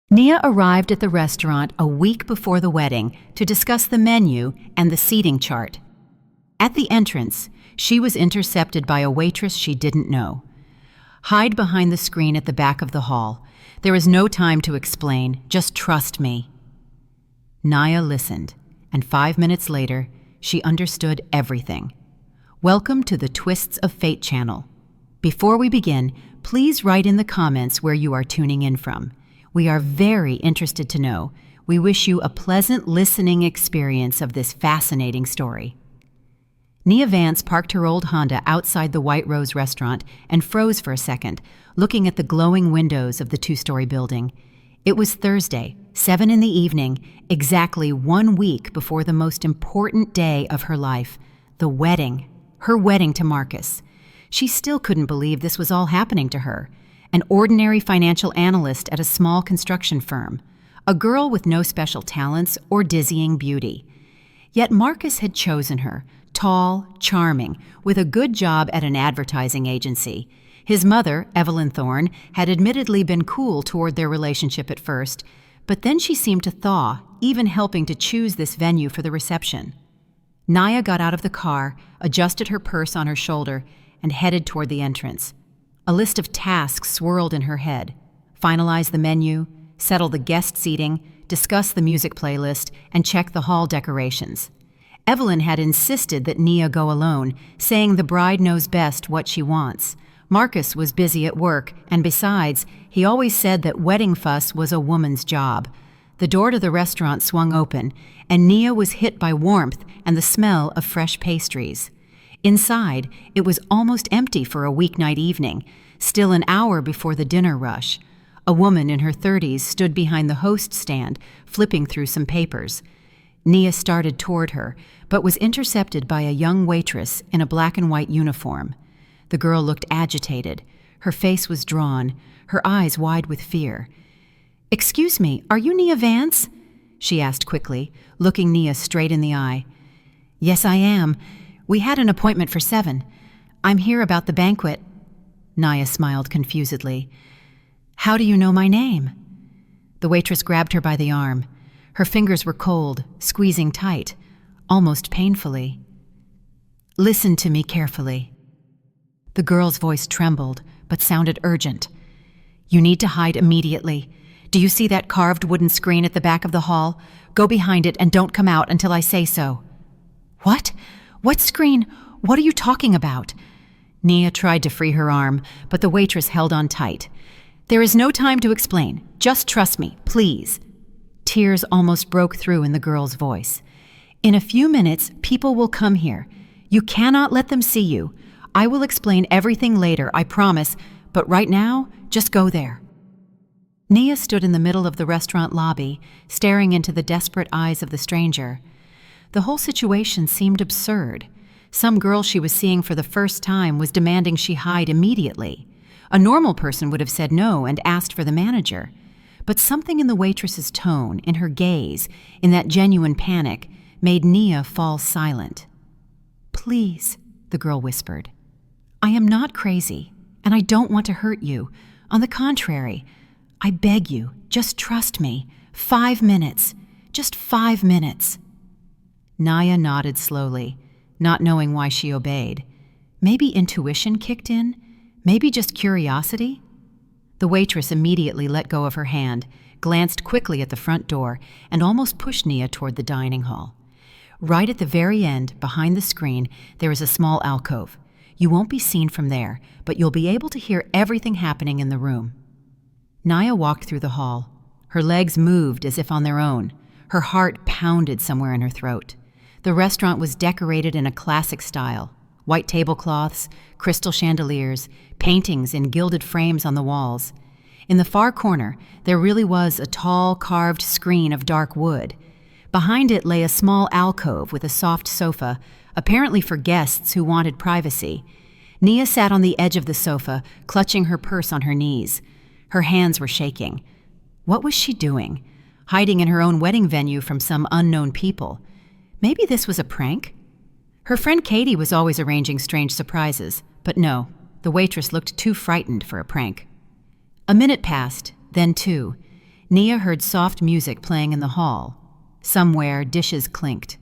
Nia arrived at the restaurant a week before the wedding to discuss the menu and the seating chart. At the entrance, she was intercepted by a waitress she didn't know. "Hide behind the screen at the back of the hall. There is no time to explain. Just trust me." Nia listened, and 5 minutes later, she understood everything. Welcome to the Twists of Fate channel. Before we begin, please write in the comments where you are tuning in from. We are very interested to know. We wish you a pleasant listening experience of this fascinating story. Nia Vance parked her old Honda outside the White Rose restaurant and froze for a second, looking at the glowing windows of the two-story building. It was Thursday, 7 in the evening, exactly 1 week before the most important day of her life, the wedding, her wedding to Marcus. She still couldn't believe this was all happening to her, an ordinary financial analyst at a small construction firm, a girl with no special talents or dizzying beauty. Yet Marcus had chosen her, tall, charming, with a good job at an advertising agency. His mother, Evelyn Thorne, had admittedly been cool toward their relationship at first, but then she seemed to thaw, even helping to choose this venue for the reception. Nia got out of the car, adjusted her purse on her shoulder, and headed toward the entrance. A list of tasks swirled in her head. Finalize the menu, settle the guest seating, discuss the music playlist, and check the hall decorations. Evelyn had insisted that Nia go alone, saying the bride knows best what she wants. Marcus was busy at work, and besides, he always said that wedding fuss was a woman's job. The door to the restaurant swung open, and Nia was hit by warmth and the smell of fresh pastries. Inside, it was almost empty for a weeknight evening, still an hour before the dinner rush. A woman in her 30s stood behind the host stand, flipping through some papers. Nia started toward her, but was intercepted by a young waitress in a black and white uniform. The girl looked agitated. Her face was drawn, her eyes wide with fear. "Excuse me, are you Nia Vance?" she asked quickly, looking Nia straight in the eye. "Yes, I am. We had an appointment for 7. I'm here about the banquet." Nia smiled confusedly. "How do you know my name?" The waitress grabbed her by the arm. Her fingers were cold, squeezing tight, almost painfully. "Listen to me carefully." The girl's voice trembled, but sounded urgent. "You need to hide immediately. Do you see that carved wooden screen at the back of the hall? Go behind it and don't come out until I say so." "What? What screen? What are you talking about?" Nia tried to free her arm, but the waitress held on tight. "There is no time to explain. Just trust me, please." Tears almost broke through in the girl's voice. "In a few minutes, people will come here. You cannot let them see you. I will explain everything later, I promise, but right now, just go there." Nia stood in the middle of the restaurant lobby, staring into the desperate eyes of the stranger. The whole situation seemed absurd. Some girl she was seeing for the first time was demanding she hide immediately. A normal person would have said no and asked for the manager. But something in the waitress's tone, in her gaze, in that genuine panic, made Nia fall silent. "Please," the girl whispered. "I am not crazy, and I don't want to hurt you. On the contrary, I beg you, just trust me. 5 minutes. Just 5 minutes." Nia nodded slowly, not knowing why she obeyed. Maybe intuition kicked in? Maybe just curiosity? The waitress immediately let go of her hand, glanced quickly at the front door, and almost pushed Nia toward the dining hall. Right at the very end, behind the screen, there is a small alcove. You won't be seen from there, but you'll be able to hear everything happening in the room. Nia walked through the hall. Her legs moved as if on their own. Her heart pounded somewhere in her throat. The restaurant was decorated in a classic style. White tablecloths, crystal chandeliers, paintings in gilded frames on the walls. In the far corner, there really was a tall, carved screen of dark wood. Behind it lay a small alcove with a soft sofa, apparently for guests who wanted privacy. Nia sat on the edge of the sofa, clutching her purse on her knees. Her hands were shaking. What was she doing? Hiding in her own wedding venue from some unknown people. Maybe this was a prank? Her friend Katie was always arranging strange surprises, but no, the waitress looked too frightened for a prank. A minute passed, then 2. Nia heard soft music playing in the hall. Somewhere, dishes clinked.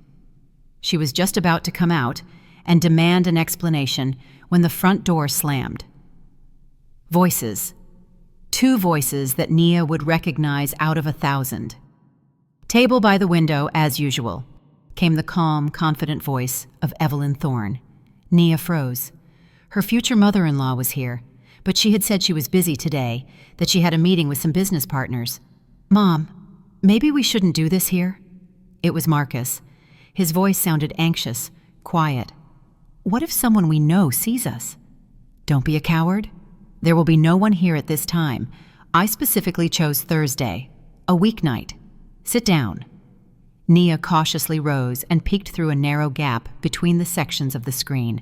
She was just about to come out and demand an explanation when the front door slammed. Voices. 2 voices that Nia would recognize out of 1,000. Table by the window, as usual, came the calm, confident voice of Evelyn Thorne. Nia froze. Her future mother-in-law was here, but she had said she was busy today, that she had a meeting with some business partners. "Mom, maybe we shouldn't do this here?" It was Marcus. His voice sounded anxious, quiet. "What if someone we know sees us?" "Don't be a coward. There will be no one here at this time. I specifically chose Thursday, a weeknight. Sit down." Nia cautiously rose and peeked through a narrow gap between the sections of the screen.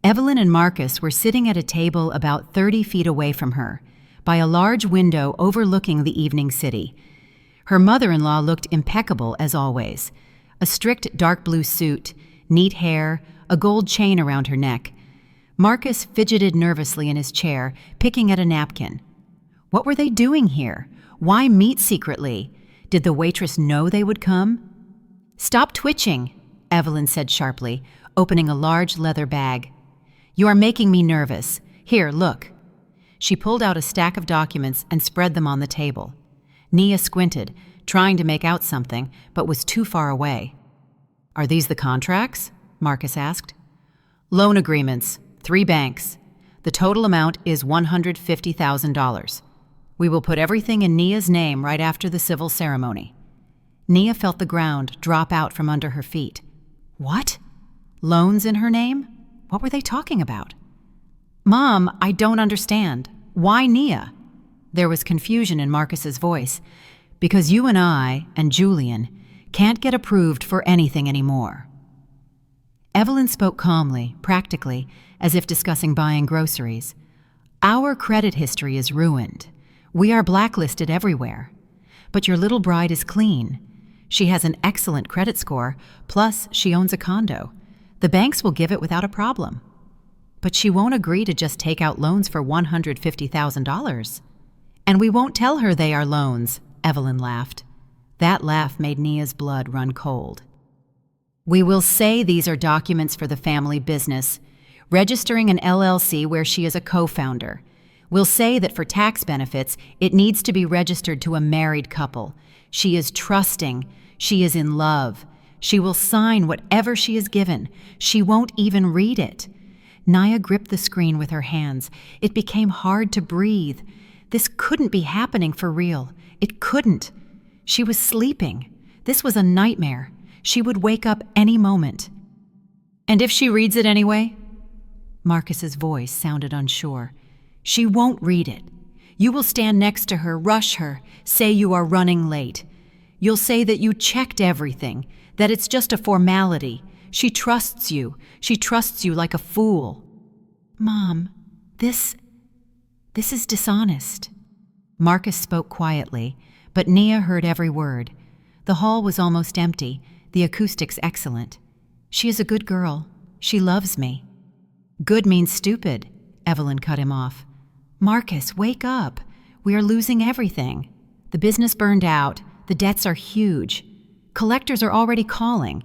Evelyn and Marcus were sitting at a table about 30 feet away from her, by a large window overlooking the evening city. Her mother-in-law looked impeccable as always. A strict dark blue suit, neat hair, a gold chain around her neck. Marcus fidgeted nervously in his chair, picking at a napkin. What were they doing here? Why meet secretly? Did the waitress know they would come? "Stop twitching," Evelyn said sharply, opening a large leather bag. "You are making me nervous. Here, look." She pulled out a stack of documents and spread them on the table. Nia squinted, trying to make out something, but was too far away. "Are these the contracts?" Marcus asked. "Loan agreements, 3 banks. The total amount is $150,000. We will put everything in Nia's name right after the civil ceremony." Nia felt the ground drop out from under her feet. What? Loans in her name? What were they talking about? "Mom, I don't understand. Why Nia?" There was confusion in Marcus's voice. "Because you and I, and Julian, can't get approved for anything anymore." Evelyn spoke calmly, practically, as if discussing buying groceries. "Our credit history is ruined. We are blacklisted everywhere. But your little bride is clean. She has an excellent credit score, plus she owns a condo. The banks will give it without a problem. But she won't agree to just take out loans for $150,000. And we won't tell her they are loans," Evelyn laughed. That laugh made Nia's blood run cold. "We will say these are documents for the family business, registering an LLC where she is a co-founder. We'll say that for tax benefits, it needs to be registered to a married couple. She is trusting. She is in love. She will sign whatever she is given. She won't even read it." Nia gripped the screen with her hands. It became hard to breathe. This couldn't be happening for real. It couldn't. She was sleeping. This was a nightmare. She would wake up any moment. "And if she reads it anyway?" Marcus's voice sounded unsure. "She won't read it. You will stand next to her, rush her, say you are running late. You'll say that you checked everything, that it's just a formality. She trusts you. She trusts you like a fool." "Mom, this is dishonest." Marcus spoke quietly, but Nia heard every word. The hall was almost empty, the acoustics excellent. "She is a good girl. She loves me." "Good means stupid," Evelyn cut him off. "Marcus, wake up. We are losing everything. The business burned out. The debts are huge. Collectors are already calling.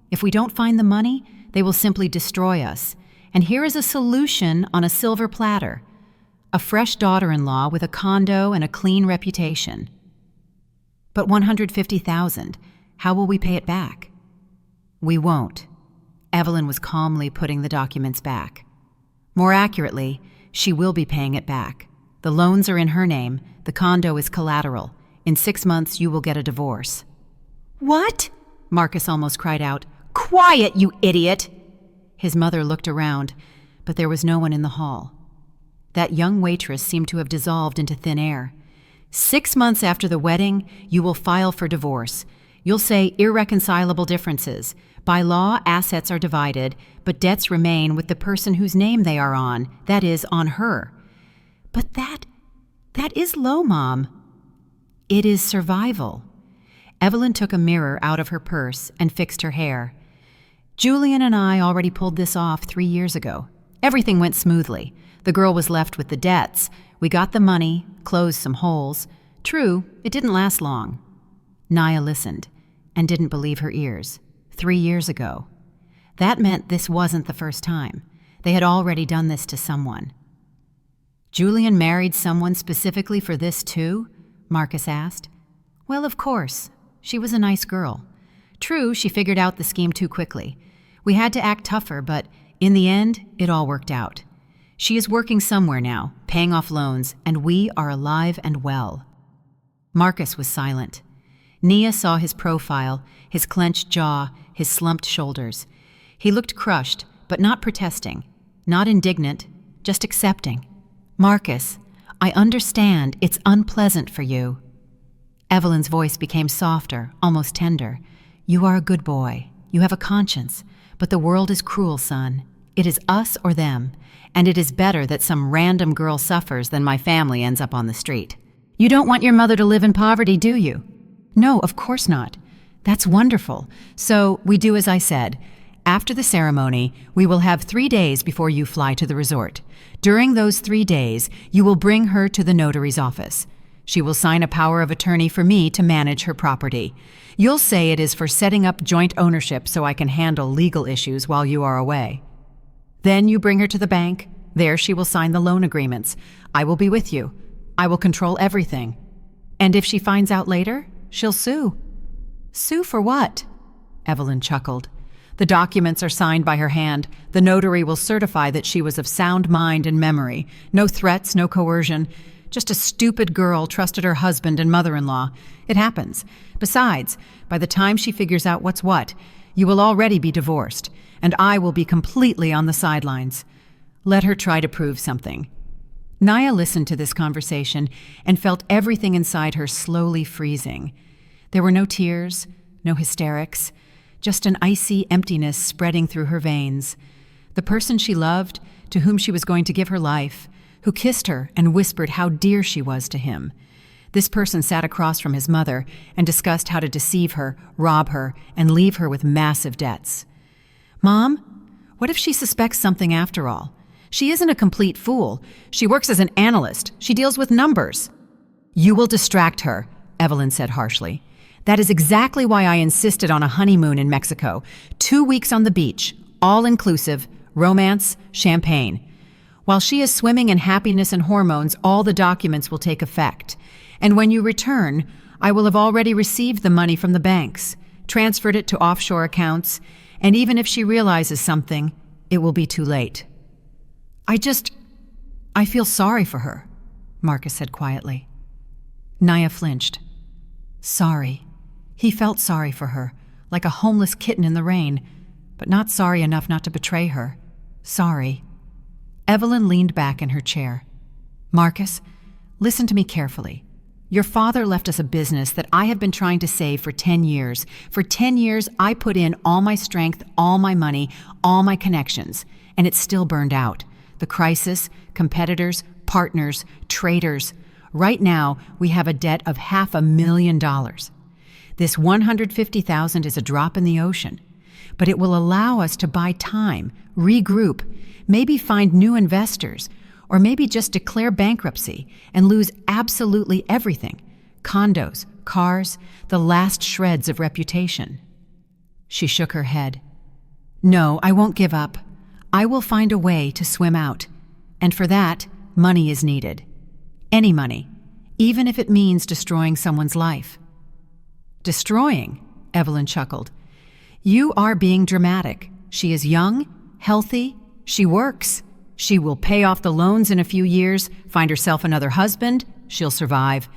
If we don't find the money, they will simply destroy us. And here is a solution on a silver platter. A fresh daughter-in-law with a condo and a clean reputation." "But $150,000, how will we pay it back?" "We won't." Evelyn was calmly putting the documents back. "More accurately, she will be paying it back. The loans are in her name. The condo is collateral. In 6 months, you will get a divorce." "What?" Marcus almost cried out. "Quiet, you idiot!" His mother looked around, but there was no one in the hall. That young waitress seemed to have dissolved into thin air. 6 months after the wedding, you will file for divorce. You'll say irreconcilable differences. By law, assets are divided, but debts remain with the person whose name they are on, that is, on her. But that is low, Mom. It is survival. Evelyn took a mirror out of her purse and fixed her hair. Julian and I already pulled this off 3 years ago. Everything went smoothly. The girl was left with the debts. We got the money, closed some holes. True, it didn't last long. Naya listened and didn't believe her ears. 3 years ago. That meant this wasn't the first time. They had already done this to someone. Julian married someone specifically for this too? Marcus asked. Well, of course. She was a nice girl. True, she figured out the scheme too quickly. We had to act tougher, but in the end, it all worked out. She is working somewhere now, paying off loans, and we are alive and well. Marcus was silent. Nia saw his profile, his clenched jaw, his slumped shoulders. He looked crushed, but not protesting, not indignant, just accepting. Marcus, I understand it's unpleasant for you. Evelyn's voice became softer, almost tender. You are a good boy. You have a conscience. But the world is cruel, son. It is us or them. And it is better that some random girl suffers than my family ends up on the street. You don't want your mother to live in poverty, do you? No, of course not. That's wonderful. So we do as I said. After the ceremony, we will have 3 days before you fly to the resort. During those 3 days, you will bring her to the notary's office. She will sign a power of attorney for me to manage her property. You'll say it is for setting up joint ownership so I can handle legal issues while you are away. Then you bring her to the bank. There she will sign the loan agreements. I will be with you. I will control everything. And if she finds out later, she'll sue. Sue for what? Evelyn chuckled. The documents are signed by her hand. The notary will certify that she was of sound mind and memory. No threats, no coercion. Just a stupid girl trusted her husband and mother-in-law. It happens. Besides, by the time she figures out what's what, you will already be divorced, and I will be completely on the sidelines. Let her try to prove something. Naya listened to this conversation and felt everything inside her slowly freezing. There were no tears, no hysterics, just an icy emptiness spreading through her veins. The person she loved, to whom she was going to give her life, who kissed her and whispered how dear she was to him. This person sat across from his mother and discussed how to deceive her, rob her, and leave her with massive debts. Mom, what if she suspects something after all? She isn't a complete fool. She works as an analyst. She deals with numbers. You will distract her, Evelyn said harshly. That is exactly why I insisted on a honeymoon in Mexico. 2 weeks on the beach, all-inclusive, romance, champagne. While she is swimming in happiness and hormones, all the documents will take effect. And when you return, I will have already received the money from the banks, transferred it to offshore accounts, and even if she realizes something, it will be too late. I feel sorry for her, Marcus said quietly. Naya flinched. Sorry. He felt sorry for her, like a homeless kitten in the rain, but not sorry enough not to betray her. Sorry. Evelyn leaned back in her chair. Marcus, listen to me carefully. Your father left us a business that I have been trying to save for 10 years. For 10 years, I put in all my strength, all my money, all my connections, and it still burned out. The crisis, competitors, partners, traders. Right now, we have a debt of $500,000. This $150,000 is a drop in the ocean, but it will allow us to buy time, regroup, maybe find new investors, or maybe just declare bankruptcy and lose absolutely everything. Condos, cars, the last shreds of reputation. She shook her head. No, I won't give up. I will find a way to swim out. And for that, money is needed. Any money, even if it means destroying someone's life. Destroying? Evelyn chuckled. You are being dramatic. She is young, healthy, she works. She will pay off the loans in a few years, find herself another husband, she'll survive.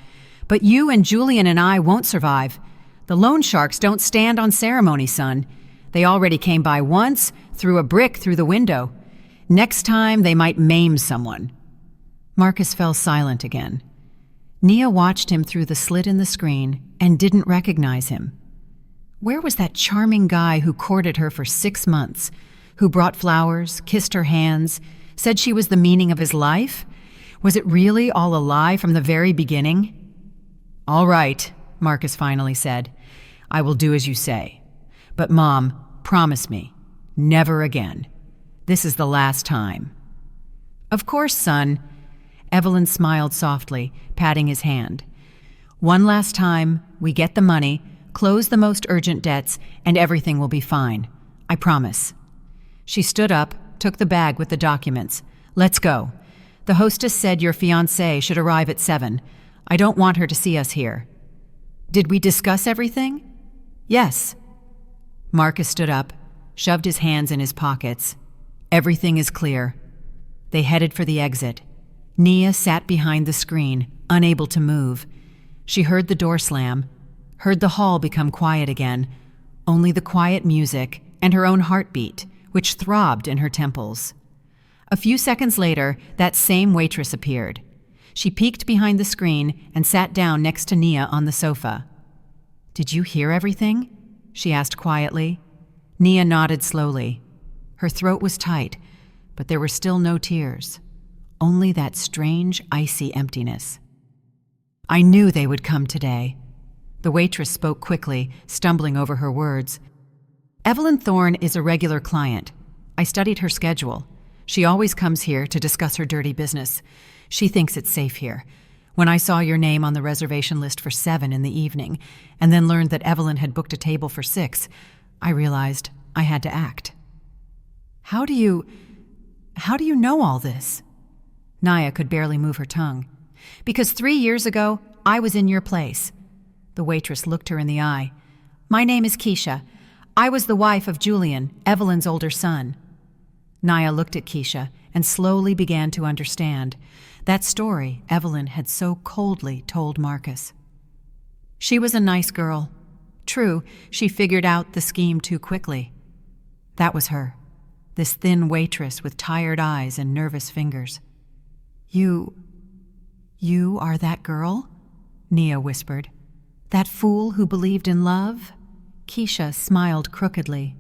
But you and Julian and I won't survive. The loan sharks don't stand on ceremony, son. They already came by once, threw a brick through the window. Next time, they might maim someone. Marcus fell silent again. Nia watched him through the slit in the screen and didn't recognize him. Where was that charming guy who courted her for 6 months, who brought flowers, kissed her hands, said she was the meaning of his life? Was it really all a lie from the very beginning? All right, Marcus finally said. I will do as you say. But Mom, promise me, never again. This is the last time. Of course, son. Evelyn smiled softly, patting his hand. One last time, we get the money, close the most urgent debts, and everything will be fine. I promise." She stood up, took the bag with the documents. "Let's go. The hostess said your fiancé should arrive at 7. I don't want her to see us here." "Did we discuss everything?" "Yes." Marcus stood up, shoved his hands in his pockets. "Everything is clear." They headed for the exit. Nia sat behind the screen, unable to move. She heard the door slam, heard the hall become quiet again, only the quiet music and her own heartbeat, which throbbed in her temples. A few seconds later, that same waitress appeared. She peeked behind the screen and sat down next to Nia on the sofa. "Did you hear everything?" she asked quietly. Nia nodded slowly. Her throat was tight, but there were still no tears, only that strange, icy emptiness. "I knew they would come today." The waitress spoke quickly, stumbling over her words. "Evelyn Thorne is a regular client. I studied her schedule. She always comes here to discuss her dirty business. She thinks it's safe here. When I saw your name on the reservation list for 7 in the evening, and then learned that Evelyn had booked a table for 6, I realized I had to act." How do you know all this?" Nia could barely move her tongue. "Because 3 years ago, I was in your place." The waitress looked her in the eye. "My name is Keisha. I was the wife of Julian, Evelyn's older son." Nia looked at Keisha and slowly began to understand that story Evelyn had so coldly told Marcus. She was a nice girl. True, she figured out the scheme too quickly. That was her, this thin waitress with tired eyes and nervous fingers. You are that girl?" Nia whispered. "That fool who believed in love?" Keisha smiled crookedly.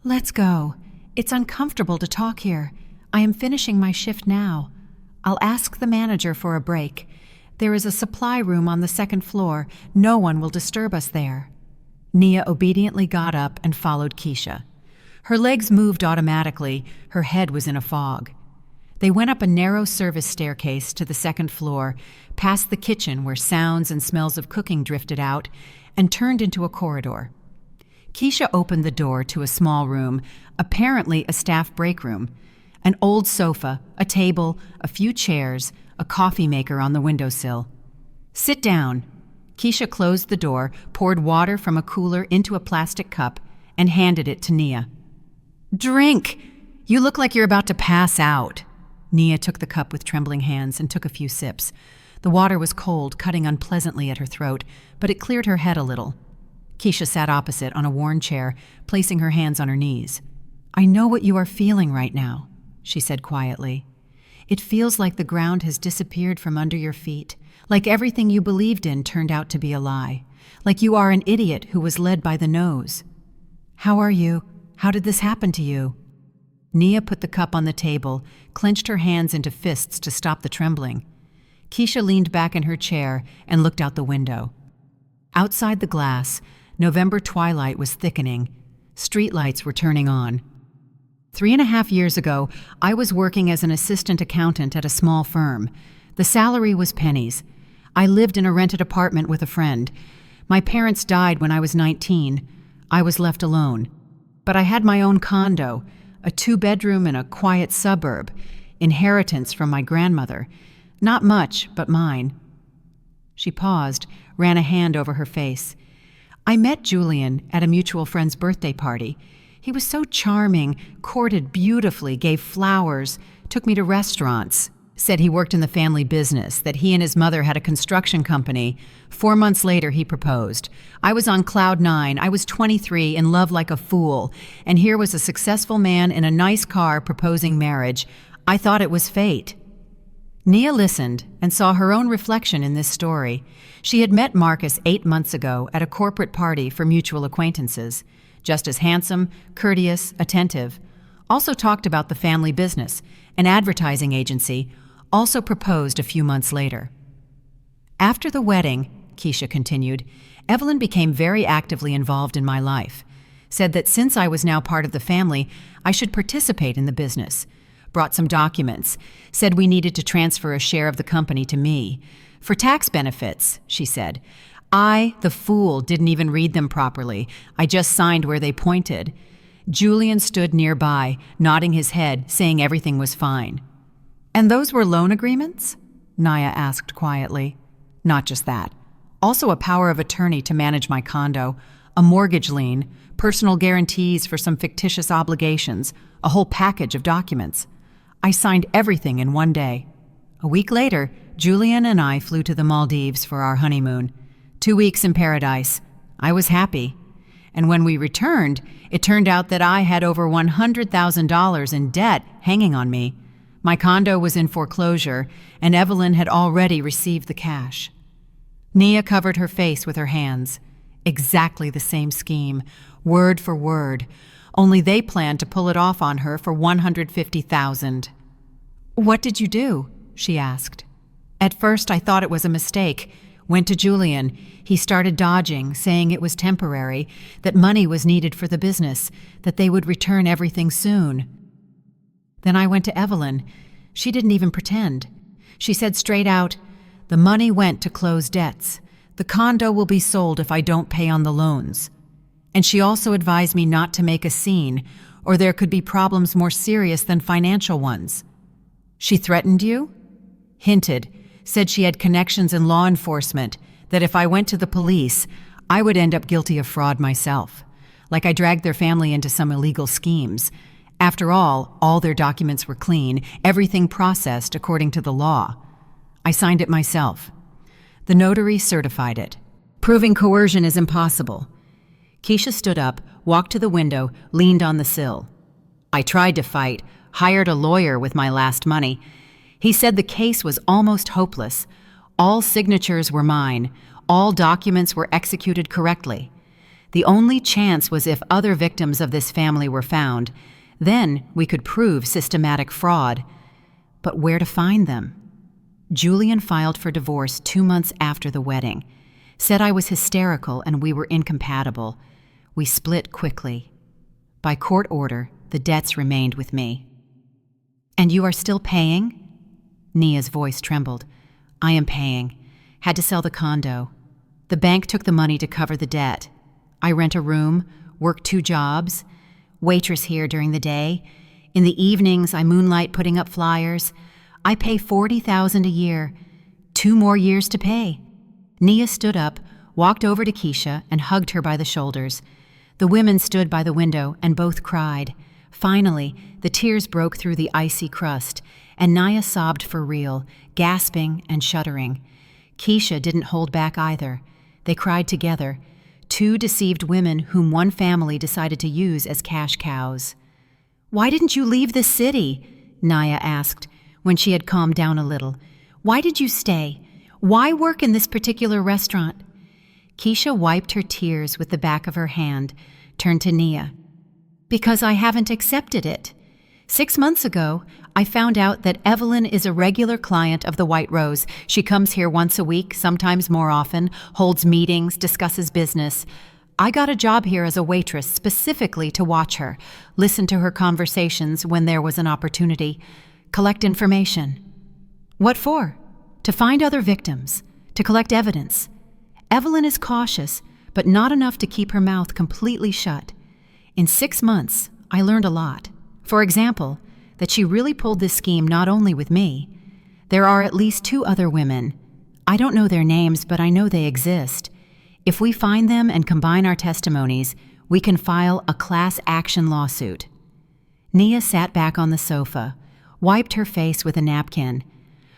"Let's go. It's uncomfortable to talk here. I am finishing my shift now. I'll ask the manager for a break. There is a supply room on the 2nd floor. No one will disturb us there." Nia obediently got up and followed Keisha. Her legs moved automatically. Her head was in a fog. They went up a narrow service staircase to the 2nd floor, past the kitchen where sounds and smells of cooking drifted out, and turned into a corridor. Keisha opened the door to a small room, apparently a staff break room. An old sofa, a table, a few chairs, a coffee maker on the windowsill. "Sit down." Keisha closed the door, poured water from a cooler into a plastic cup, and handed it to Nia. "Drink! You look like you're about to pass out." Nia took the cup with trembling hands and took a few sips. The water was cold, cutting unpleasantly at her throat, but it cleared her head a little. Keisha sat opposite on a worn chair, placing her hands on her knees. "I know what you are feeling right now," she said quietly. "It feels like the ground has disappeared from under your feet, like everything you believed in turned out to be a lie, like you are an idiot who was led by the nose. How are you? How did this happen to you?" Nia put the cup on the table, clenched her hands into fists to stop the trembling. Keisha leaned back in her chair and looked out the window. Outside the glass, November twilight was thickening. Streetlights were turning on. 3.5 years ago, I was working as an assistant accountant at a small firm. The salary was pennies. I lived in a rented apartment with a friend. My parents died when I was 19. I was left alone. But I had my own condo, a 2-bedroom in a quiet suburb, inheritance from my grandmother. Not much, but mine. She paused, ran a hand over her face. I met Julian at a mutual friend's birthday party. He was so charming, courted beautifully, gave flowers, took me to restaurants, said he worked in the family business, that he and his mother had a construction company. 4 months later, he proposed. I was on cloud 9. I was 23, in love like a fool. And here was a successful man in a nice car proposing marriage. I thought it was fate. Nia listened and saw her own reflection in this story. She had met Marcus 8 months ago at a corporate party for mutual acquaintances. Just as handsome, courteous, attentive. Also talked about the family business, an advertising agency. Also proposed a few months later. After the wedding, Keisha continued, Evelyn became very actively involved in my life. Said that since I was now part of the family, I should participate in the business. Brought some documents. Said we needed to transfer a share of the company to me. For tax benefits, she said. I, the fool, didn't even read them properly. I just signed where they pointed. Julian stood nearby, nodding his head, saying everything was fine. And those were loan agreements? Naya asked quietly. Not just that. Also a power of attorney to manage my condo, a mortgage lien, personal guarantees for some fictitious obligations, a whole package of documents. I signed everything in one day. A week later, Julian and I flew to the Maldives for our honeymoon. 2 weeks in paradise. I was happy. And when we returned, it turned out that I had over $100,000 in debt hanging on me. My condo was in foreclosure, and Evelyn had already received the cash. Nia covered her face with her hands. Exactly the same scheme, word for word, only they planned to pull it off on her for $150,000. What did you do? She asked. At first I thought it was a mistake. Went to Julian. He started dodging, saying it was temporary, that money was needed for the business, that they would return everything soon. Then I went to Evelyn. She didn't even pretend. She said straight out, "The money went to close debts. The condo will be sold if I don't pay on the loans." And she also advised me not to make a scene, or there could be problems more serious than financial ones. She threatened you? Hinted, said she had connections in law enforcement, that if I went to the police, I would end up guilty of fraud myself, like I dragged their family into some illegal schemes. After all their documents were clean, everything processed according to the law. I signed it myself. The notary certified it. Proving coercion is impossible. Keisha stood up, walked to the window, leaned on the sill. I tried to fight, hired a lawyer with my last money. He said the case was almost hopeless. All signatures were mine. All documents were executed correctly. The only chance was if other victims of this family were found. Then we could prove systematic fraud. But where to find them? Julian filed for divorce 2 months after the wedding. Said I was hysterical and we were incompatible. We split quickly. By court order, the debts remained with me. And you are still paying? Nia's voice trembled. I am paying. Had to sell the condo. The bank took the money to cover the debt. I rent a room, work 2 jobs, waitress here during the day. In the evenings, I moonlight putting up flyers. I pay $40,000 a year. 2 more years to pay. Nia stood up, walked over to Keisha, and hugged her by the shoulders. The women stood by the window and both cried. Finally, the tears broke through the icy crust, and Nia sobbed for real, gasping and shuddering. Keisha didn't hold back either. They cried together, 2 deceived women whom one family decided to use as cash cows. Why didn't you leave the city? Nia asked, when she had calmed down a little. Why did you stay? Why work in this particular restaurant? Keisha wiped her tears with the back of her hand, turned to Nia. Because I haven't accepted it. 6 months ago, I found out that Evelyn is a regular client of the White Rose. She comes here once a week, sometimes more often, holds meetings, discusses business. I got a job here as a waitress specifically to watch her, listen to her conversations when there was an opportunity, collect information. What for? To find other victims, to collect evidence. Evelyn is cautious, but not enough to keep her mouth completely shut. In 6 months, I learned a lot. For example, that she really pulled this scheme not only with me. There are at least 2 other women. I don't know their names, but I know they exist. If we find them and combine our testimonies, we can file a class action lawsuit. Nia sat back on the sofa, wiped her face with a napkin.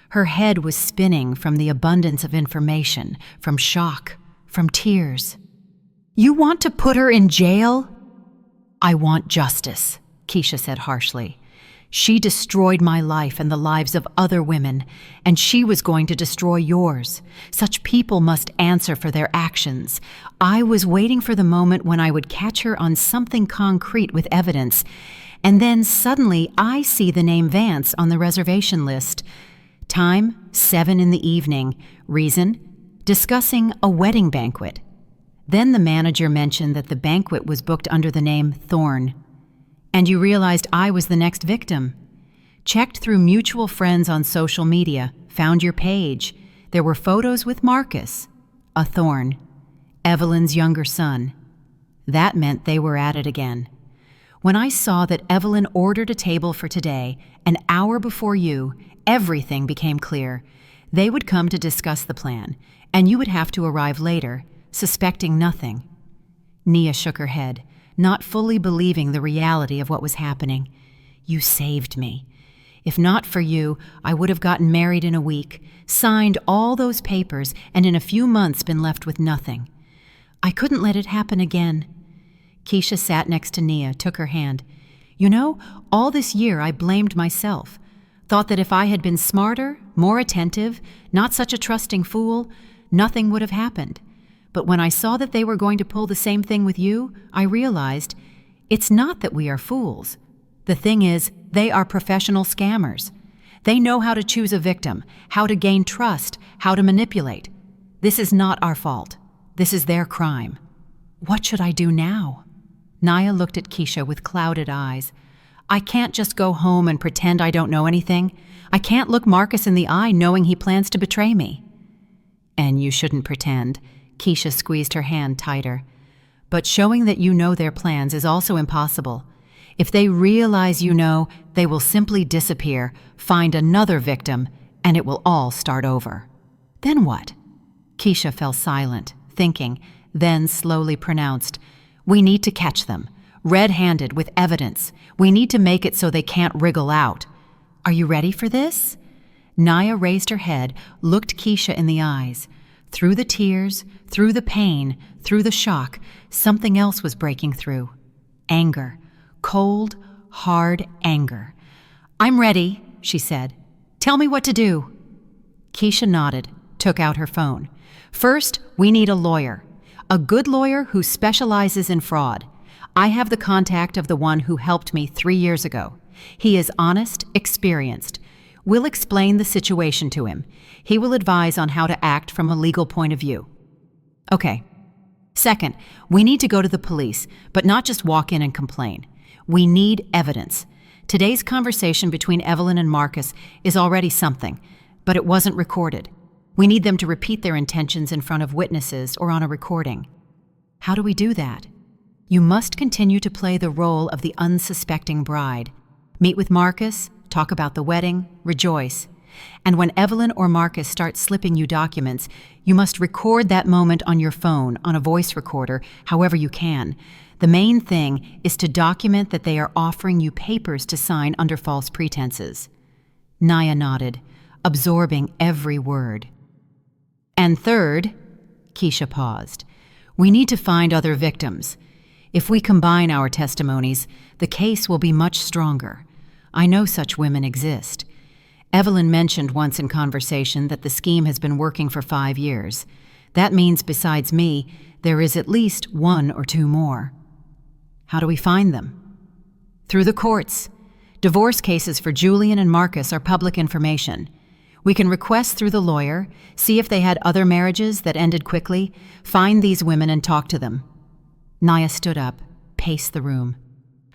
Her head was spinning from the abundance of information, from shock, from tears. You want to put her in jail? I want justice, Keisha said harshly. She destroyed my life and the lives of other women, and she was going to destroy yours. Such people must answer for their actions. I was waiting for the moment when I would catch her on something concrete with evidence, and then suddenly I see the name Vance on the reservation list. Time, 7 in the evening. Reason, discussing a wedding banquet. Then the manager mentioned that the banquet was booked under the name Thorne. And you realized I was the next victim. Checked through mutual friends on social media, found your page. There were photos with Marcus, a thorn, Evelyn's younger son. That meant they were at it again. When I saw that Evelyn ordered a table for today, an hour before you, everything became clear. They would come to discuss the plan, and you would have to arrive later, suspecting nothing. Nia shook her head, not fully believing the reality of what was happening. You saved me. If not for you, I would have gotten married in a week, signed all those papers, and in a few months been left with nothing. I couldn't let it happen again. Keisha sat next to Nia, took her hand. You know, all this year I blamed myself. Thought that if I had been smarter, more attentive, not such a trusting fool, nothing would have happened. But when I saw that they were going to pull the same thing with you, I realized it's not that we are fools. The thing is, they are professional scammers. They know how to choose a victim, how to gain trust, how to manipulate. This is not our fault. This is their crime. What should I do now? Nia looked at Keisha with clouded eyes. I can't just go home and pretend I don't know anything. I can't look Marcus in the eye knowing he plans to betray me. And you shouldn't pretend. Keisha squeezed her hand tighter. But showing that you know their plans is also impossible. If they realize you know, they will simply disappear, find another victim, and it will all start over. Then what? Keisha fell silent, thinking, then slowly pronounced, We need to catch them, red-handed with evidence. We need to make it so they can't wriggle out. Are you ready for this? Nia raised her head, looked Keisha in the eyes. Through the tears, through the pain, through the shock, something else was breaking through. Anger. Cold, hard anger. I'm ready, she said. Tell me what to do. Keisha nodded, took out her phone. First, we need a lawyer. A good lawyer who specializes in fraud. I have the contact of the one who helped me 3 years ago. He is honest, experienced. We'll explain the situation to him. He will advise on how to act from a legal point of view. Okay. Second, we need to go to the police, but not just walk in and complain. We need evidence. Today's conversation between Evelyn and Marcus is already something, but it wasn't recorded. We need them to repeat their intentions in front of witnesses or on a recording. How do we do that? You must continue to play the role of the unsuspecting bride. Meet with Marcus, talk about the wedding, rejoice. And when Evelyn or Marcus start slipping you documents, you must record that moment on your phone, on a voice recorder, however you can. The main thing is to document that they are offering you papers to sign under false pretenses. Nia nodded, absorbing every word. And third, Keisha paused, we need to find other victims. If we combine our testimonies, the case will be much stronger. I know such women exist. Evelyn mentioned once in conversation that the scheme has been working for 5 years. That means besides me, there is at least 1 or 2 more. How do we find them? Through the courts. Divorce cases for Julian and Marcus are public information. We can request through the lawyer, see if they had other marriages that ended quickly, find these women and talk to them. Nia stood up, paced the room.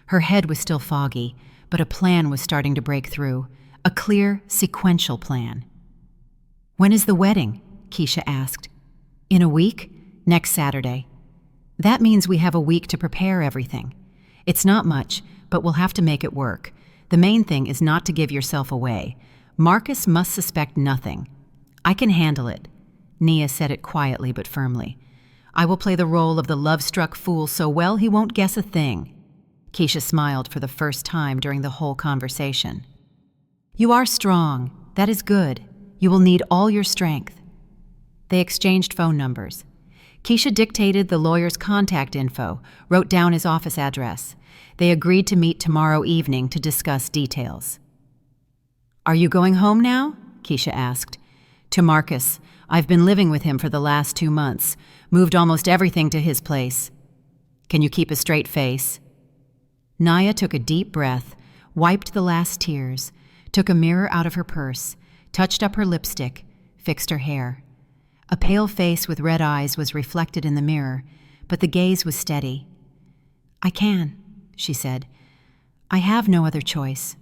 Her head was still foggy, but a plan was starting to break through, a clear, sequential plan. When is the wedding? Keisha asked. In a week, next Saturday. That means we have a week to prepare everything. It's not much, but we'll have to make it work. The main thing is not to give yourself away. Marcus must suspect nothing. I can handle it. Nia said it quietly but firmly. I will play the role of the love-struck fool so well he won't guess a thing. Keisha smiled for the first time during the whole conversation. You are strong. That is good. You will need all your strength. They exchanged phone numbers. Keisha dictated the lawyer's contact info, wrote down his office address. They agreed to meet tomorrow evening to discuss details. Are you going home now? Keisha asked. To Marcus. I've been living with him for the last 2 months. Moved almost everything to his place. Can you keep a straight face? Nia took a deep breath, wiped the last tears, took a mirror out of her purse, touched up her lipstick, fixed her hair. A pale face with red eyes was reflected in the mirror, but the gaze was steady. I can, she said. I have no other choice.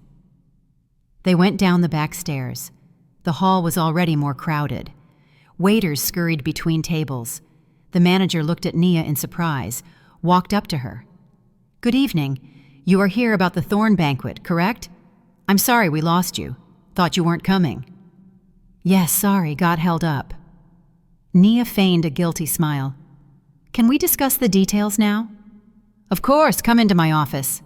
They went down the back stairs. The hall was already more crowded. Waiters scurried between tables. The manager looked at Nia in surprise, walked up to her. "Good evening. You are here about the Thorn banquet, correct? I'm sorry we lost you. Thought you weren't coming." "Yes, sorry, got held up." Nia feigned a guilty smile. "Can we discuss the details now?" "Of course, come into my office."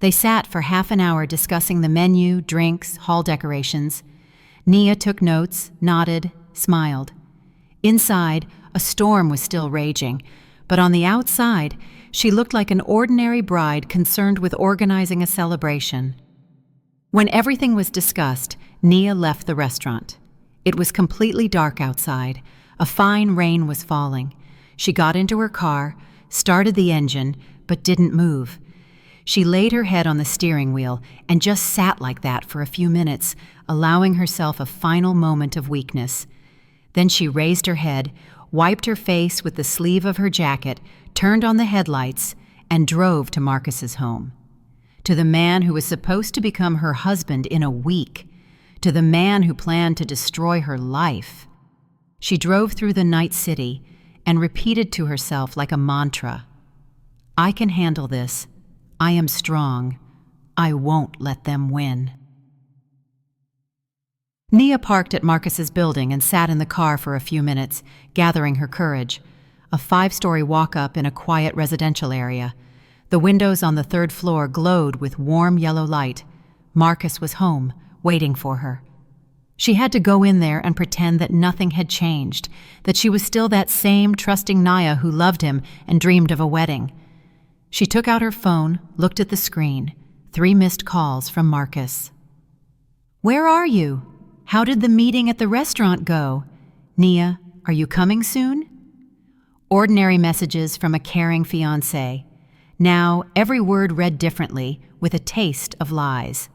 They sat for half an hour discussing the menu, drinks, hall decorations. Nia took notes, nodded, smiled. Inside, a storm was still raging, but on the outside, she looked like an ordinary bride concerned with organizing a celebration. When everything was discussed, Nia left the restaurant. It was completely dark outside. A fine rain was falling. She got into her car, started the engine, but didn't move. She laid her head on the steering wheel and just sat like that for a few minutes, allowing herself a final moment of weakness. Then she raised her head, wiped her face with the sleeve of her jacket, turned on the headlights, and drove to Marcus's home. To the man who was supposed to become her husband in a week. To the man who planned to destroy her life. She drove through the night city and repeated to herself like a mantra, "I can handle this. I am strong. I won't let them win." Nia parked at Marcus's building and sat in the car for a few minutes, gathering her courage. A 5-story walk-up in a quiet residential area. The windows on the 3rd floor glowed with warm yellow light. Marcus was home, waiting for her. She had to go in there and pretend that nothing had changed, that she was still that same trusting Nia who loved him and dreamed of a wedding. She took out her phone, looked at the screen. 3 missed calls from Marcus. "Where are you? How did the meeting at the restaurant go? Nia, are you coming soon?" Ordinary messages from a caring fiancé. Now, every word read differently, with a taste of lies.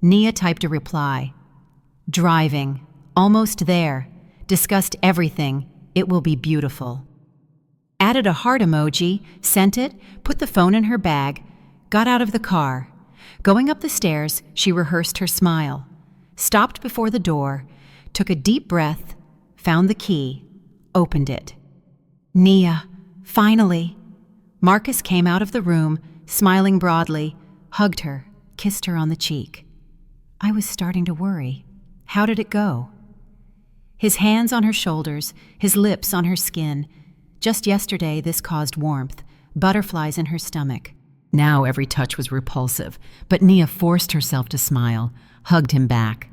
Nia typed a reply. "Driving. Almost there. Discussed everything. It will be beautiful." Added a heart emoji, sent it, put the phone in her bag, got out of the car. Going up the stairs, she rehearsed her smile. Stopped before the door, took a deep breath, found the key, opened it. "Nia, finally." Marcus came out of the room, smiling broadly, hugged her, kissed her on the cheek. "I was starting to worry. How did it go?" His hands on her shoulders, his lips on her skin. Just yesterday, this caused warmth, butterflies in her stomach. Now every touch was repulsive, but Nia forced herself to smile, hugged him back.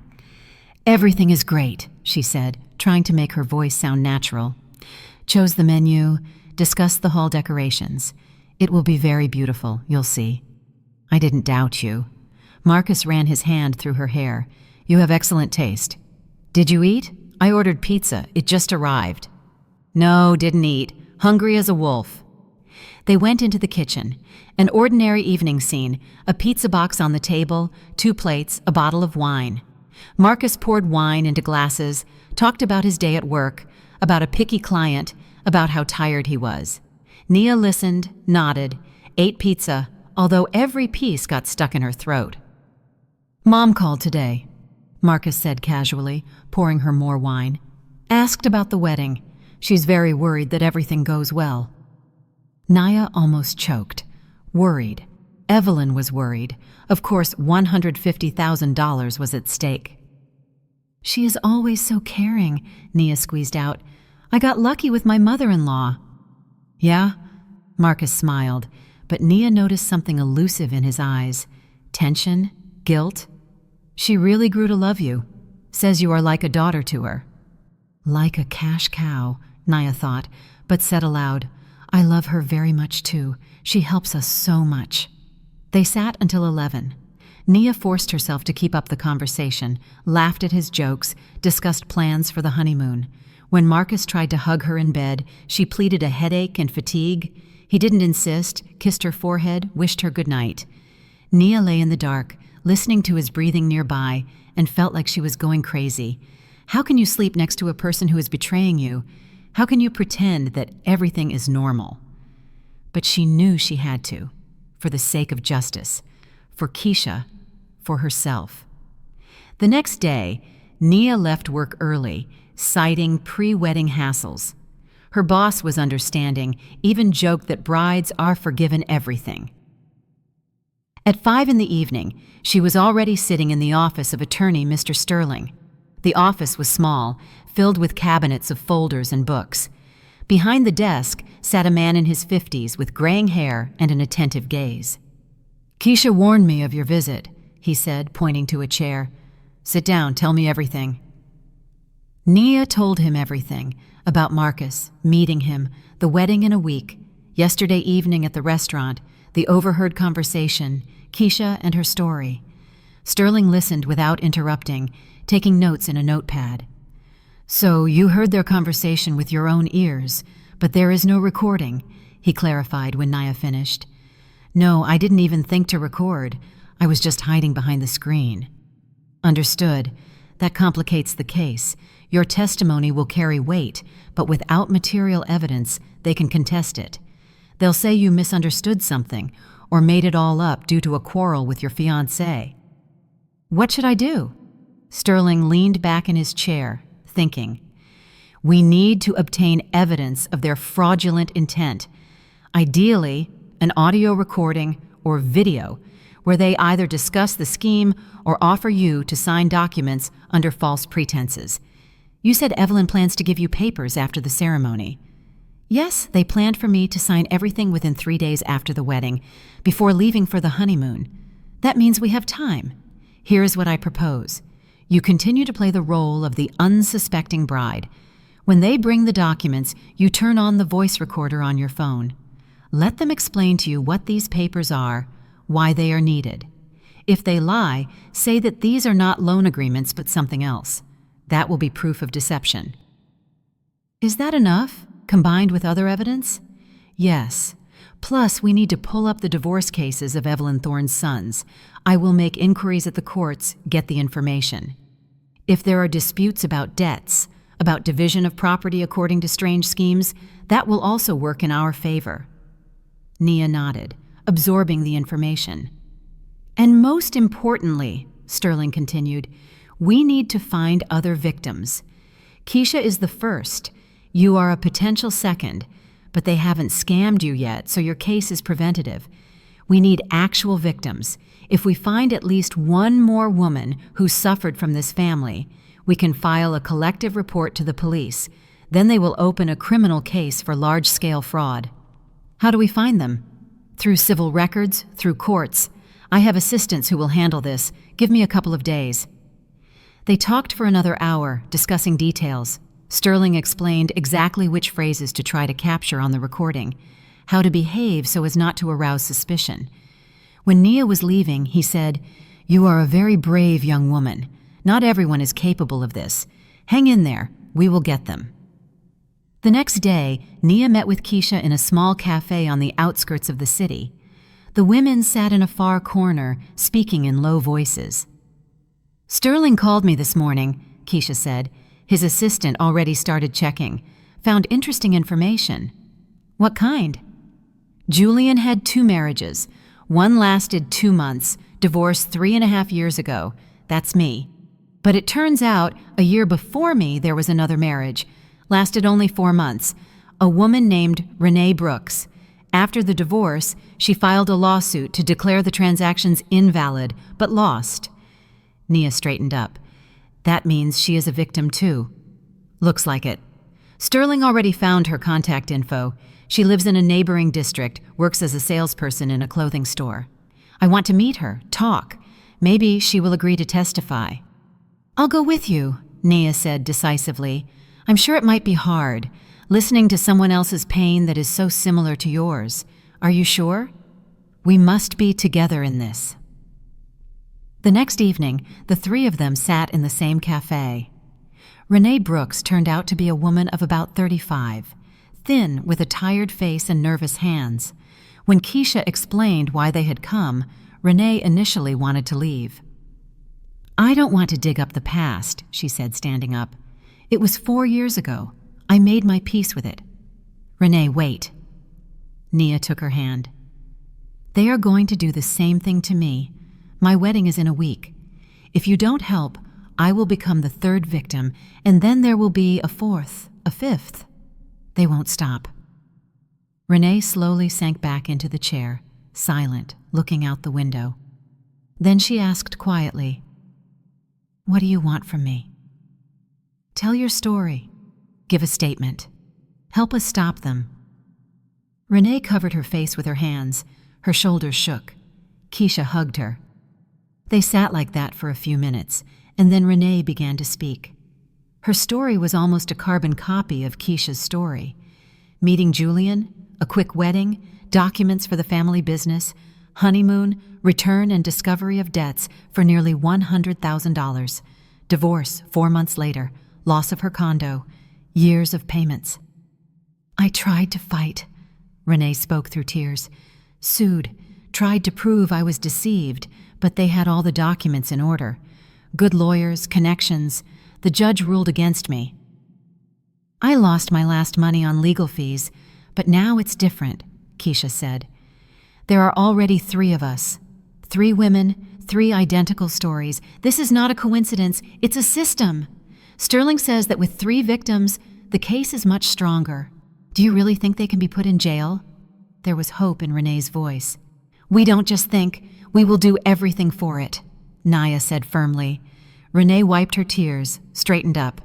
"Everything is great," she said, trying to make her voice sound natural. "Chose the menu, discussed the hall decorations. It will be very beautiful, you'll see." "I didn't doubt you." Marcus ran his hand through her hair. "You have excellent taste." "Did you eat? I ordered pizza. It just arrived." "No, didn't eat. Hungry as a wolf." They went into the kitchen. An ordinary evening scene, a pizza box on the table, 2 plates, a bottle of wine. Marcus poured wine into glasses, talked about his day at work, about a picky client, about how tired he was. Nia listened, nodded, ate pizza, although every piece got stuck in her throat. "Mom called today," Marcus said casually, pouring her more wine. "Asked about the wedding. She's very worried that everything goes well." Nia almost choked. Worried. Evelyn was worried. Of course, $150,000 was at stake. "She is always so caring," Nia squeezed out. "I got lucky with my mother-in-law." "Yeah?" Marcus smiled, but Nia noticed something elusive in his eyes. Tension? Guilt? "She really grew to love you. Says you are like a daughter to her." Like a cash cow, Nia thought, but said aloud, "I love her very much too. She helps us so much." They sat until 11. Nia forced herself to keep up the conversation, laughed at his jokes, discussed plans for the honeymoon. When Marcus tried to hug her in bed, she pleaded a headache and fatigue. He didn't insist, kissed her forehead, wished her good night. Nia lay in the dark, listening to his breathing nearby, and felt like she was going crazy. How can you sleep next to a person who is betraying you? How can you pretend that everything is normal? But she knew she had to, for the sake of justice, for Keisha, for herself. The next day, Nia left work early, citing pre-wedding hassles. Her boss was understanding, even joked that brides are forgiven everything. At 5 in the evening, she was already sitting in the office of attorney Mr. Sterling. The office was small, filled with cabinets of folders and books. Behind the desk sat a man in his 50s with graying hair and an attentive gaze. "Keisha warned me of your visit," he said, pointing to a chair. "Sit down, tell me everything." Nia told him everything about Marcus, meeting him, the wedding in a week, yesterday evening at the restaurant, the overheard conversation, Keisha and her story. Sterling listened without interrupting, taking notes in a notepad. "So you heard their conversation with your own ears, but there is no recording," he clarified when Nia finished. "No, I didn't even think to record. I was just hiding behind the screen." "Understood. That complicates the case. Your testimony will carry weight, but without material evidence, they can contest it. They'll say you misunderstood something or made it all up due to a quarrel with your fiancé." "What should I do?" Sterling leaned back in his chair, thinking. "We need to obtain evidence of their fraudulent intent. Ideally, an audio recording or video where they either discuss the scheme or offer you to sign documents under false pretenses. You said Evelyn plans to give you papers after the ceremony." "Yes, they planned for me to sign everything within 3 days after the wedding, before leaving for the honeymoon. That means we have time. Here is what I propose. You continue to play the role of the unsuspecting bride. When they bring the documents, you turn on the voice recorder on your phone. Let them explain to you what these papers are, why they are needed. If they lie, say that these are not loan agreements but something else. That will be proof of deception." "Is that enough, combined with other evidence?" "Yes. Plus, we need to pull up the divorce cases of Evelyn Thorne's sons. I will make inquiries at the courts, get the information. If there are disputes about debts, about division of property according to strange schemes, that will also work in our favor." Nia nodded, absorbing the information. "And most importantly," Sterling continued, "we need to find other victims. Keisha is the first. You are a potential second, but they haven't scammed you yet, so your case is preventative. We need actual victims. If we find at least one more woman who suffered from this family, we can file a collective report to the police. Then they will open a criminal case for large-scale fraud." "How do we find them?" "Through civil records, through courts. I have assistants who will handle this. Give me a couple of days." They talked for another hour, discussing details. Sterling explained exactly which phrases to try to capture on the recording, how to behave so as not to arouse suspicion. When Nia was leaving, he said, "You are a very brave young woman. Not everyone is capable of this. Hang in there. We will get them." The next day, Nia met with Keisha in a small cafe on the outskirts of the city. The women sat in a far corner, speaking in low voices. "Sterling called me this morning," Keisha said. His assistant already started checking. "Found interesting information." "What kind?" "Julian had 2 marriages. One lasted 2 months, divorced 3.5 years ago. That's me. But it turns out, a year before me, there was another marriage. Lasted only 4 months. A woman named Renee Brooks. After the divorce, she filed a lawsuit to declare the transactions invalid, but lost." Nia straightened up. "That means she is a victim too." "Looks like it. Sterling already found her contact info. She lives in a neighboring district, works as a salesperson in a clothing store. I want to meet her, talk. Maybe she will agree to testify." "I'll go with you," Nia said decisively. "I'm sure it might be hard, listening to someone else's pain that is so similar to yours. Are you sure? We must be together in this." The next evening, the 3 of them sat in the same cafe. Renee Brooks turned out to be a woman of about 35, thin with a tired face and nervous hands. When Keisha explained why they had come, Renee initially wanted to leave. "I don't want to dig up the past," she said, standing up. "It was 4 years ago. I made my peace with it." "Renee, wait." Nia took her hand. "They are going to do the same thing to me. My wedding is in a week. If you don't help, I will become the third victim, and then there will be a fourth, a fifth. They won't stop. Renee slowly sank back into the chair, silent, looking out the window. Then she asked quietly, "What do you want from me?" "Tell your story. Give a statement. Help us stop them." Renee covered her face with her hands. Her shoulders shook. Keisha hugged her. They sat like that for a few minutes, and then Renee began to speak. Her story was almost a carbon copy of Keisha's story. Meeting Julian, a quick wedding, documents for the family business, honeymoon, return and discovery of debts for nearly $100,000, divorce 4 months later, loss of her condo, years of payments. "I tried to fight," Renee spoke through tears. "Sued, tried to prove I was deceived, but they had all the documents in order. Good lawyers, connections. The judge ruled against me. I lost my last money on legal fees, but now it's different," Keisha said. "There are already 3 of us. 3 women, 3 identical stories. This is not a coincidence, it's a system. Sterling says that with 3 victims, the case is much stronger. Do you really think they can be put in jail?" There was hope in Renee's voice. "We don't just think, we will do everything for it," Naya said firmly. Renee wiped her tears, straightened up.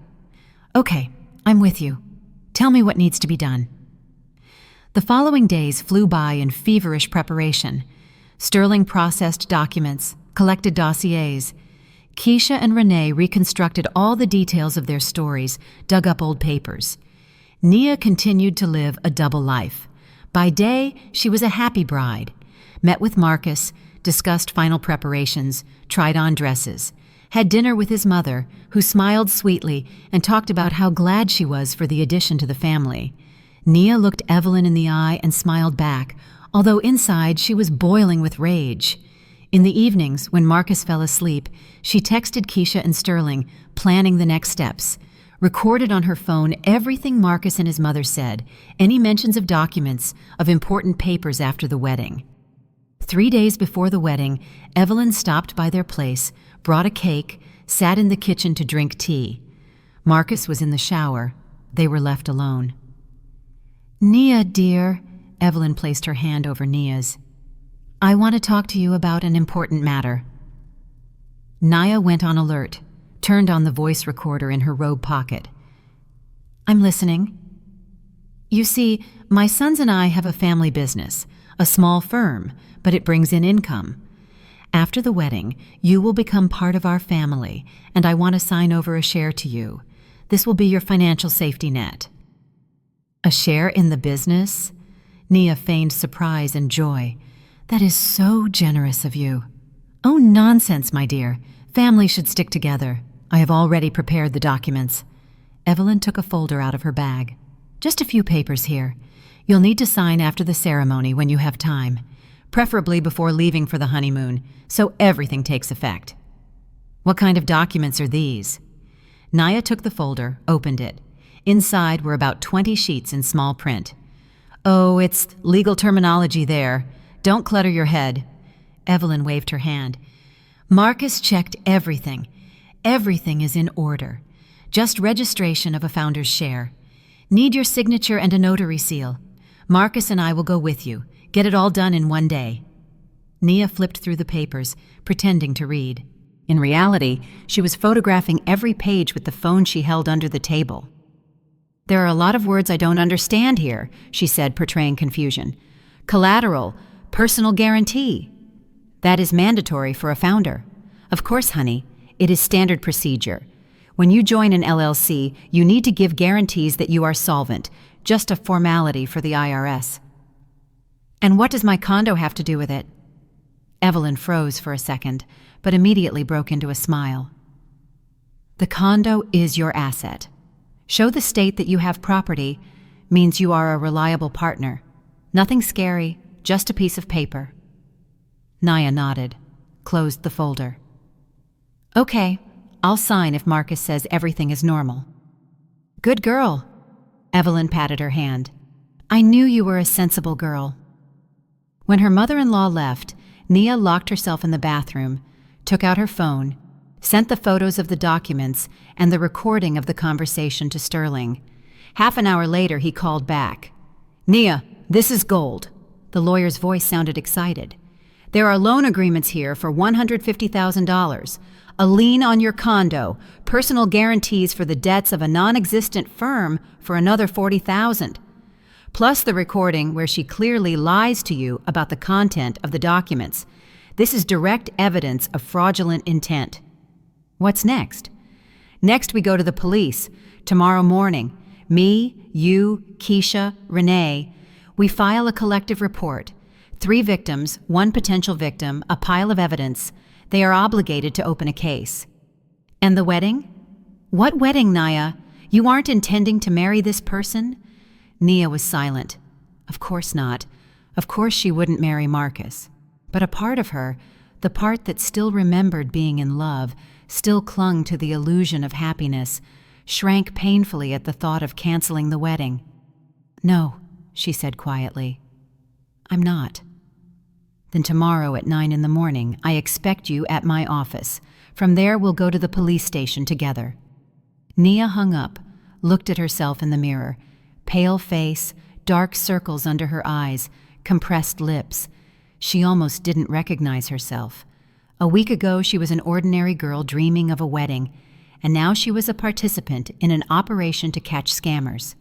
"Okay, I'm with you. Tell me what needs to be done." The following days flew by in feverish preparation. Sterling processed documents, collected dossiers. Keisha and Renee reconstructed all the details of their stories, dug up old papers. Nia continued to live a double life. By day, she was a happy bride. Met with Marcus, discussed final preparations, tried on dresses, had dinner with his mother, who smiled sweetly and talked about how glad she was for the addition to the family. Nia looked Evelyn in the eye and smiled back, although inside she was boiling with rage. In the evenings, when Marcus fell asleep, she texted Keisha and Sterling, planning the next steps. Recorded on her phone everything Marcus and his mother said, any mentions of documents, of important papers after the wedding. 3 days before the wedding, Evelyn stopped by their place, brought a cake, sat in the kitchen to drink tea. Marcus was in the shower. They were left alone. "Nia, dear," Evelyn placed her hand over Nia's. "I want to talk to you about an important matter." Naya went on alert, turned on the voice recorder in her robe pocket. "I'm listening." "You see, my sons and I have a family business, a small firm, but it brings in income. After the wedding, you will become part of our family, and I want to sign over a share to you. This will be your financial safety net." "A share in the business?" Nia feigned surprise and joy. "That is so generous of you." "Oh, nonsense, my dear. Families should stick together. I have already prepared the documents." Evelyn took a folder out of her bag. "Just a few papers here. You'll need to sign after the ceremony when you have time, preferably before leaving for the honeymoon, so everything takes effect." "What kind of documents are these?" Naya took the folder, opened it. Inside were about 20 sheets in small print. "Oh, it's legal terminology there. Don't clutter your head." Evelyn waved her hand. "Marcus checked everything. Everything is in order. Just registration of a founder's share. Need your signature and a notary seal. Marcus and I will go with you. Get it all done in 1 day." Nia flipped through the papers, pretending to read. In reality, she was photographing every page with the phone she held under the table. "There are a lot of words I don't understand here," she said, portraying confusion. "Collateral, personal guarantee. That is mandatory for a founder." "Of course, honey. It is standard procedure. When you join an LLC, you need to give guarantees that you are solvent, just a formality for the IRS." "And what does my condo have to do with it?" Evelyn froze for a second, but immediately broke into a smile. "The condo is your asset. Show the state that you have property means you are a reliable partner. Nothing scary, just a piece of paper." Naya nodded, closed the folder. "Okay, I'll sign if Marcus says everything is normal." "Good girl." Evelyn patted her hand. "I knew you were a sensible girl." When her mother-in-law left, Nia locked herself in the bathroom, took out her phone, sent the photos of the documents and the recording of the conversation to Sterling. Half an hour later, he called back. "Nia, this is gold." The lawyer's voice sounded excited. "There are loan agreements here for $150,000, a lien on your condo, personal guarantees for the debts of a non-existent firm for another $40,000, plus the recording where she clearly lies to you about the content of the documents. This is direct evidence of fraudulent intent." "What's next?" "Next, we go to the police. Tomorrow morning. Me, you, Keisha, Renee. We file a collective report. 3 victims, 1 potential victim, a pile of evidence. They are obligated to open a case." "And the wedding?" "What wedding, Nia? You aren't intending to marry this person?" Nia was silent. Of course not. Of course she wouldn't marry Marcus. But a part of her, the part that still remembered being in love, still clung to the illusion of happiness, shrank painfully at the thought of canceling the wedding. "No," she said quietly. "I'm not." "Then tomorrow at 9 in the morning, I expect you at my office. From there, we'll go to the police station together." Nia hung up, looked at herself in the mirror. Pale face, dark circles under her eyes, compressed lips. She almost didn't recognize herself. A week ago, she was an ordinary girl dreaming of a wedding, and now she was a participant in an operation to catch scammers.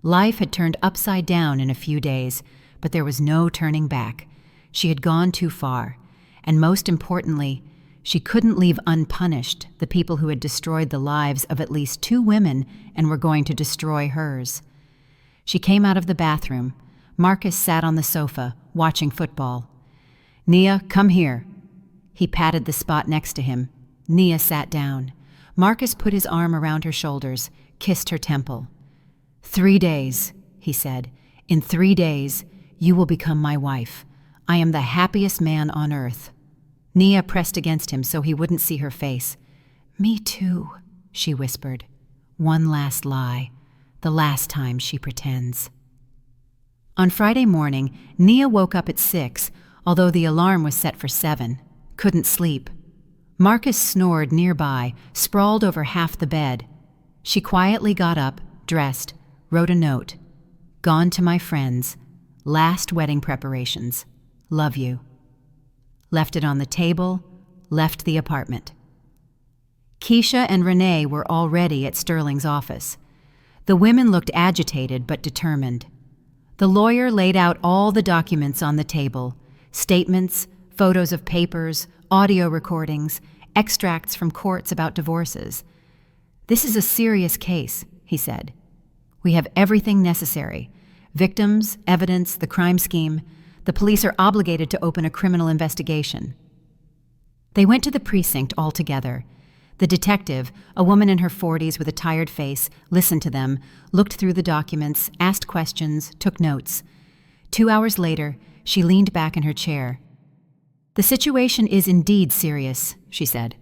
Life had turned upside down in a few days, but there was no turning back. She had gone too far, and most importantly, she couldn't leave unpunished the people who had destroyed the lives of at least 2 women and were going to destroy hers. She came out of the bathroom. Marcus sat on the sofa, watching football. "Nia, come here." He patted the spot next to him. Nia sat down. Marcus put his arm around her shoulders, kissed her temple. 3 days, he said. "In 3 days, you will become my wife. I am the happiest man on earth." Nia pressed against him so he wouldn't see her face. "Me too," she whispered. One last lie. The last time she pretends. On Friday morning, Nia woke up at 6, although the alarm was set for 7. Couldn't sleep. Marcus snored nearby, sprawled over half the bed. She quietly got up, dressed, wrote a note. "Gone to my friends. Last wedding preparations. Love you." Left it on the table, left the apartment. Keisha and Renee were already at Sterling's office. The women looked agitated but determined. The lawyer laid out all the documents on the table: statements, photos of papers, audio recordings, extracts from courts about divorces. "This is a serious case," he said. "We have everything necessary: victims, evidence, the crime scheme. The police are obligated to open a criminal investigation." They went to the precinct all together. The detective, a woman in her 40s with a tired face, listened to them, looked through the documents, asked questions, took notes. 2 hours later, she leaned back in her chair. "The situation is indeed serious," she said.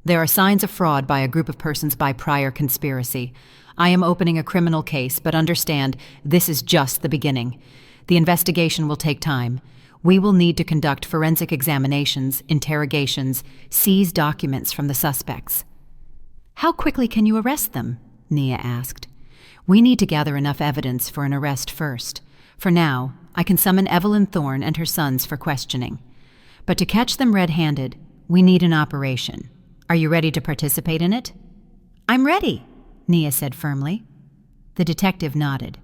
"There are signs of fraud by a group of persons by prior conspiracy. I am opening a criminal case, but understand, this is just the beginning. The investigation will take time. We will need to conduct forensic examinations, interrogations, seize documents from the suspects." "How quickly can you arrest them?" Nia asked. "We need to gather enough evidence for an arrest first. For now, I can summon Evelyn Thorne and her sons for questioning. But to catch them red-handed, we need an operation. Are you ready to participate in it?" "I'm ready," Nia said firmly. The detective nodded.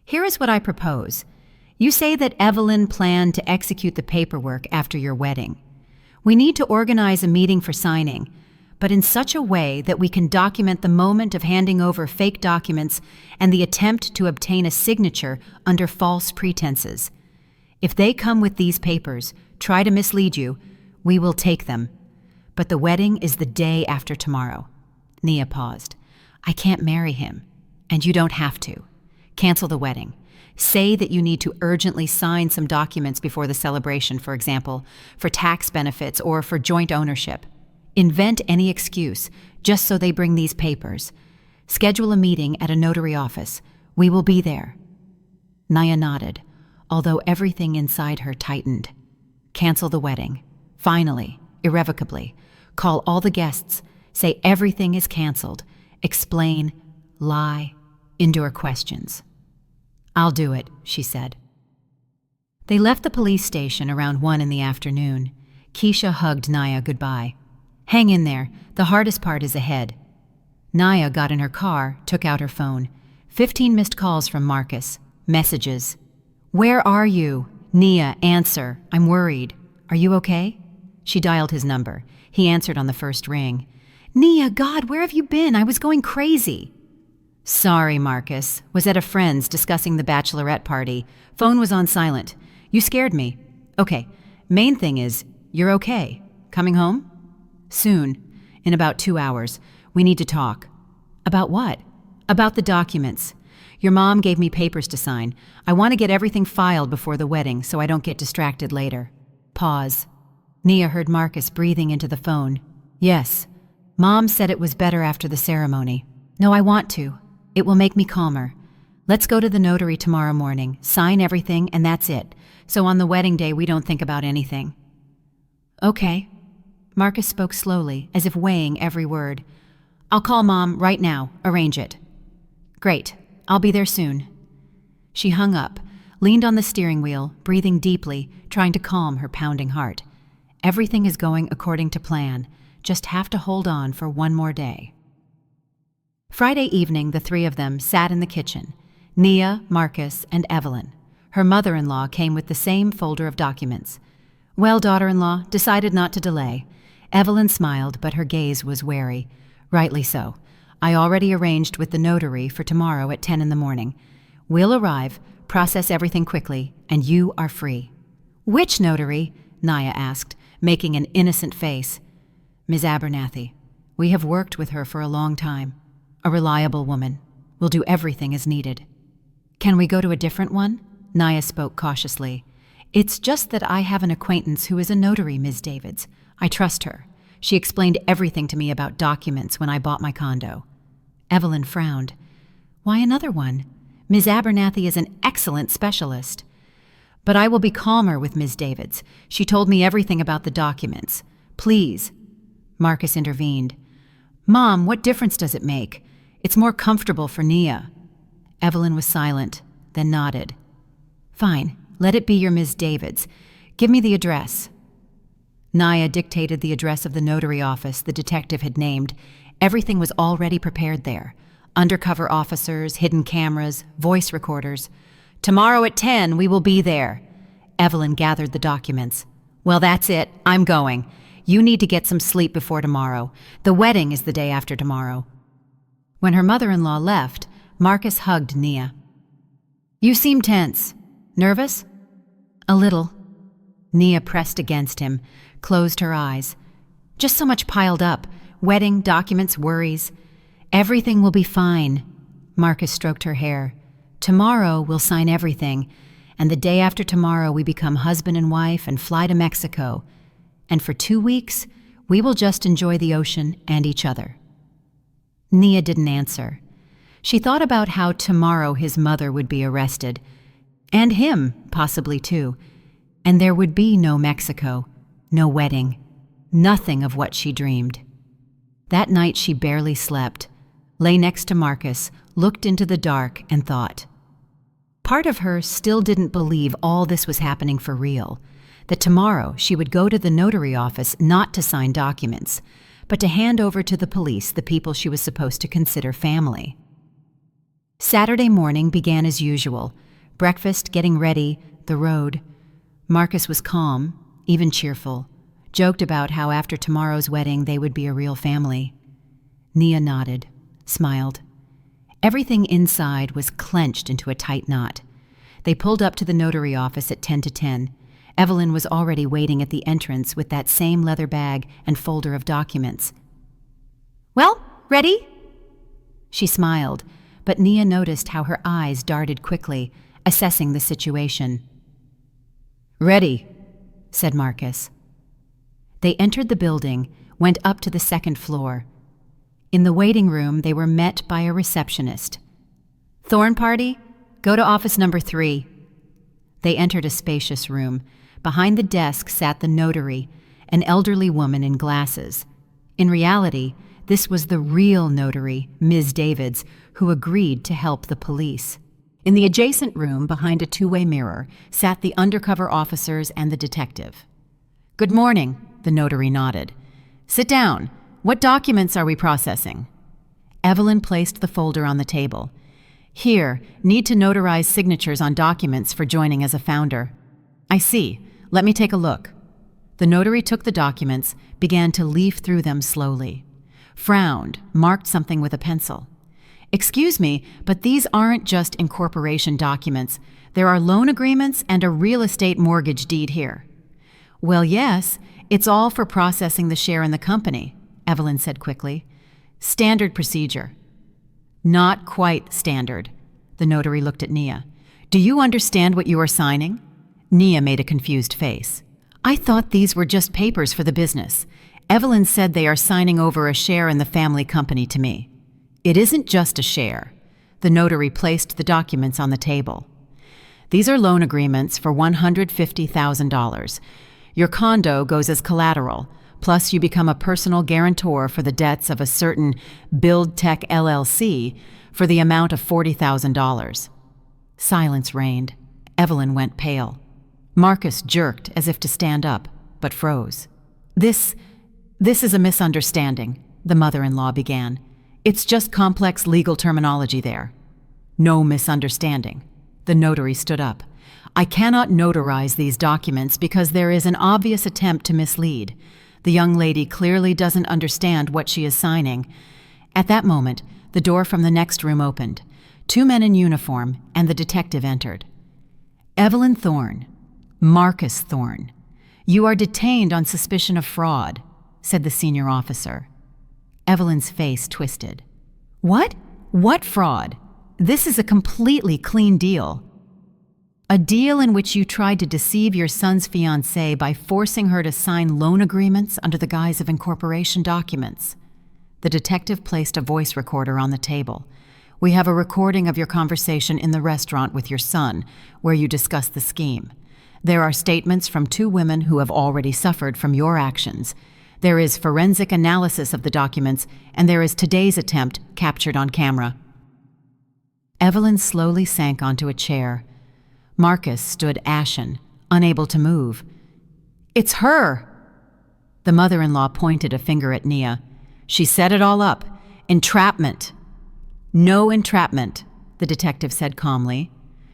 "Here is what I propose. You say that Evelyn planned to execute the paperwork after your wedding. We need to organize a meeting for signing, but in such a way that we can document the moment of handing over fake documents and the attempt to obtain a signature under false pretenses. If they come with these papers, try to mislead you, we will take them. But the wedding is the day after tomorrow." Nia paused. "I can't marry him, and you don't have to. Cancel the wedding. Say that you need to urgently sign some documents before the celebration, for example, for tax benefits or for joint ownership. Invent any excuse, just so they bring these papers. Schedule a meeting at a notary office. We will be there." Nia nodded, although everything inside her tightened. Cancel the wedding. Finally, irrevocably. Call all the guests. Say everything is canceled. Explain, lie, endure questions. I'll do it, she said. They left the police station around 1 in the afternoon. Keisha hugged Naya goodbye. Hang in there. The hardest part is ahead. Naya got in her car, took out her phone. 15 missed calls from Marcus. Messages. Where are you? Nia, answer. I'm worried. Are you okay? She dialed his number. He answered on the first ring. Nia, God, where have you been? I was going crazy. Sorry, Marcus. Was at a friend's discussing the bachelorette party. Phone was on silent. You scared me. Okay, main thing is, you're okay. Coming home? Soon. In about 2 hours. We need to talk. About what? About the documents. Your mom gave me papers to sign. I want to get everything filed before the wedding so I don't get distracted later. Pause. Nia heard Marcus breathing into the phone. Yes. Mom said it was better after the ceremony. No, I want to. It will make me calmer. Let's go to the notary tomorrow morning, sign everything, and that's it. So on the wedding day, we don't think about anything. Okay. Marcus spoke slowly, as if weighing every word. I'll call Mom right now. Arrange it. Great. I'll be there soon. She hung up, leaned on the steering wheel, breathing deeply, trying to calm her pounding heart. Everything is going according to plan. Just have to hold on for one more day. Friday evening, the three of them sat in the kitchen. Nia, Marcus, and Evelyn. Her mother-in-law came with the same folder of documents. Well, daughter-in-law, decided not to delay. Evelyn smiled, but her gaze was wary. Rightly so. I already arranged with the notary for tomorrow at 10 in the morning. We'll arrive, process everything quickly, and you are free. Which notary? Naya asked, making an innocent face. Ms. Abernathy. We have worked with her for a long time. A reliable woman. Will do everything as needed. Can we go to a different one? Naya spoke cautiously. It's just that I have an acquaintance who is a notary, Ms. Davids. I trust her. She explained everything to me about documents when I bought my condo. Evelyn frowned. Why another one? Ms. Abernathy is an excellent specialist. But I will be calmer with Ms. Davids. She told me everything about the documents. Please. Marcus intervened. Mom, what difference does it make? It's more comfortable for Nia. Evelyn was silent, then nodded. Fine, let it be your Ms. Davids. Give me the address. Naya dictated the address of the notary office the detective had named. Everything was already prepared there. Undercover officers, hidden cameras, voice recorders. Tomorrow at 10, we will be there. Evelyn gathered the documents. Well, that's it. I'm going. You need to get some sleep before tomorrow. The wedding is the day after tomorrow. When her mother-in-law left, Marcus hugged Nia. You seem tense. Nervous? A little. Nia pressed against him, closed her eyes. Just so much piled up. Wedding, documents, worries. Everything will be fine. Marcus stroked her hair. Tomorrow we'll sign everything, and the day after tomorrow we become husband and wife and fly to Mexico. And for 2 weeks, we will just enjoy the ocean and each other. Nia didn't answer. She thought about how tomorrow his mother would be arrested, and him, possibly too, and there would be no Mexico, no wedding, nothing of what she dreamed. That night she barely slept, lay next to Marcus, looked into the dark and thought. Part of her still didn't believe all this was happening for real, that tomorrow she would go to the notary office not to sign documents, but to hand over to the police the people she was supposed to consider family. Saturday morning began as usual. Breakfast, getting ready, the road. Marcus was calm, even cheerful, joked about how after tomorrow's wedding they would be a real family. Nia nodded, smiled. Everything inside was clenched into a tight knot. They pulled up to the notary office at 10 to 10. Evelyn was already waiting at the entrance with that same leather bag and folder of documents. Well, ready? She smiled, but Nia noticed how her eyes darted quickly, assessing the situation. Ready, said Marcus. They entered the building, went up to the second floor. In the waiting room, they were met by a receptionist. Thorn party? Go to office number 3. They entered a spacious room. Behind the desk sat the notary, an elderly woman in glasses. In reality, this was the real notary, Ms. Davids, who agreed to help the police. In the adjacent room, behind a two-way mirror, sat the undercover officers and the detective. "Good morning," the notary nodded. "Sit down. What documents are we processing?" Evelyn placed the folder on the table. "Here, need to notarize signatures on documents for joining as a founder." "I see. Let me take a look." The notary took the documents, began to leaf through them slowly. Frowned, marked something with a pencil. "Excuse me, but these aren't just incorporation documents. There are loan agreements and a real estate mortgage deed here." "Well, yes, it's all for processing the share in the company," Evelyn said quickly. "Standard procedure." "Not quite standard." The notary looked at Nia. "Do you understand what you are signing?" Nia made a confused face. "I thought these were just papers for the business. Evelyn said they are signing over a share in the family company to me." "It isn't just a share." The notary placed the documents on the table. "These are loan agreements for $150,000. Your condo goes as collateral, plus you become a personal guarantor for the debts of a certain Build Tech LLC for the amount of $40,000. Silence reigned. Evelyn went pale. Marcus jerked as if to stand up, but froze. This is a misunderstanding," the mother-in-law began. "It's just complex legal terminology there." "No misunderstanding." The notary stood up. "I cannot notarize these documents because there is an obvious attempt to mislead. The young lady clearly doesn't understand what she is signing." At that moment, the door from the next room opened. Two men in uniform and the detective entered. "Evelyn Thorne, Marcus Thorne, you are detained on suspicion of fraud," said the senior officer. Evelyn's face twisted. "What? What fraud? This is a completely clean deal." "A deal in which you tried to deceive your son's fiancée by forcing her to sign loan agreements under the guise of incorporation documents." The detective placed a voice recorder on the table. "We have a recording of your conversation in the restaurant with your son, where you discussed the scheme. There are statements from two women who have already suffered from your actions. There is forensic analysis of the documents, and there is today's attempt captured on camera." Evelyn slowly sank onto a chair. Marcus stood ashen, unable to move. "It's her!" The mother-in-law pointed a finger at Nia. "She set it all up. Entrapment." "No entrapment," the detective said calmly.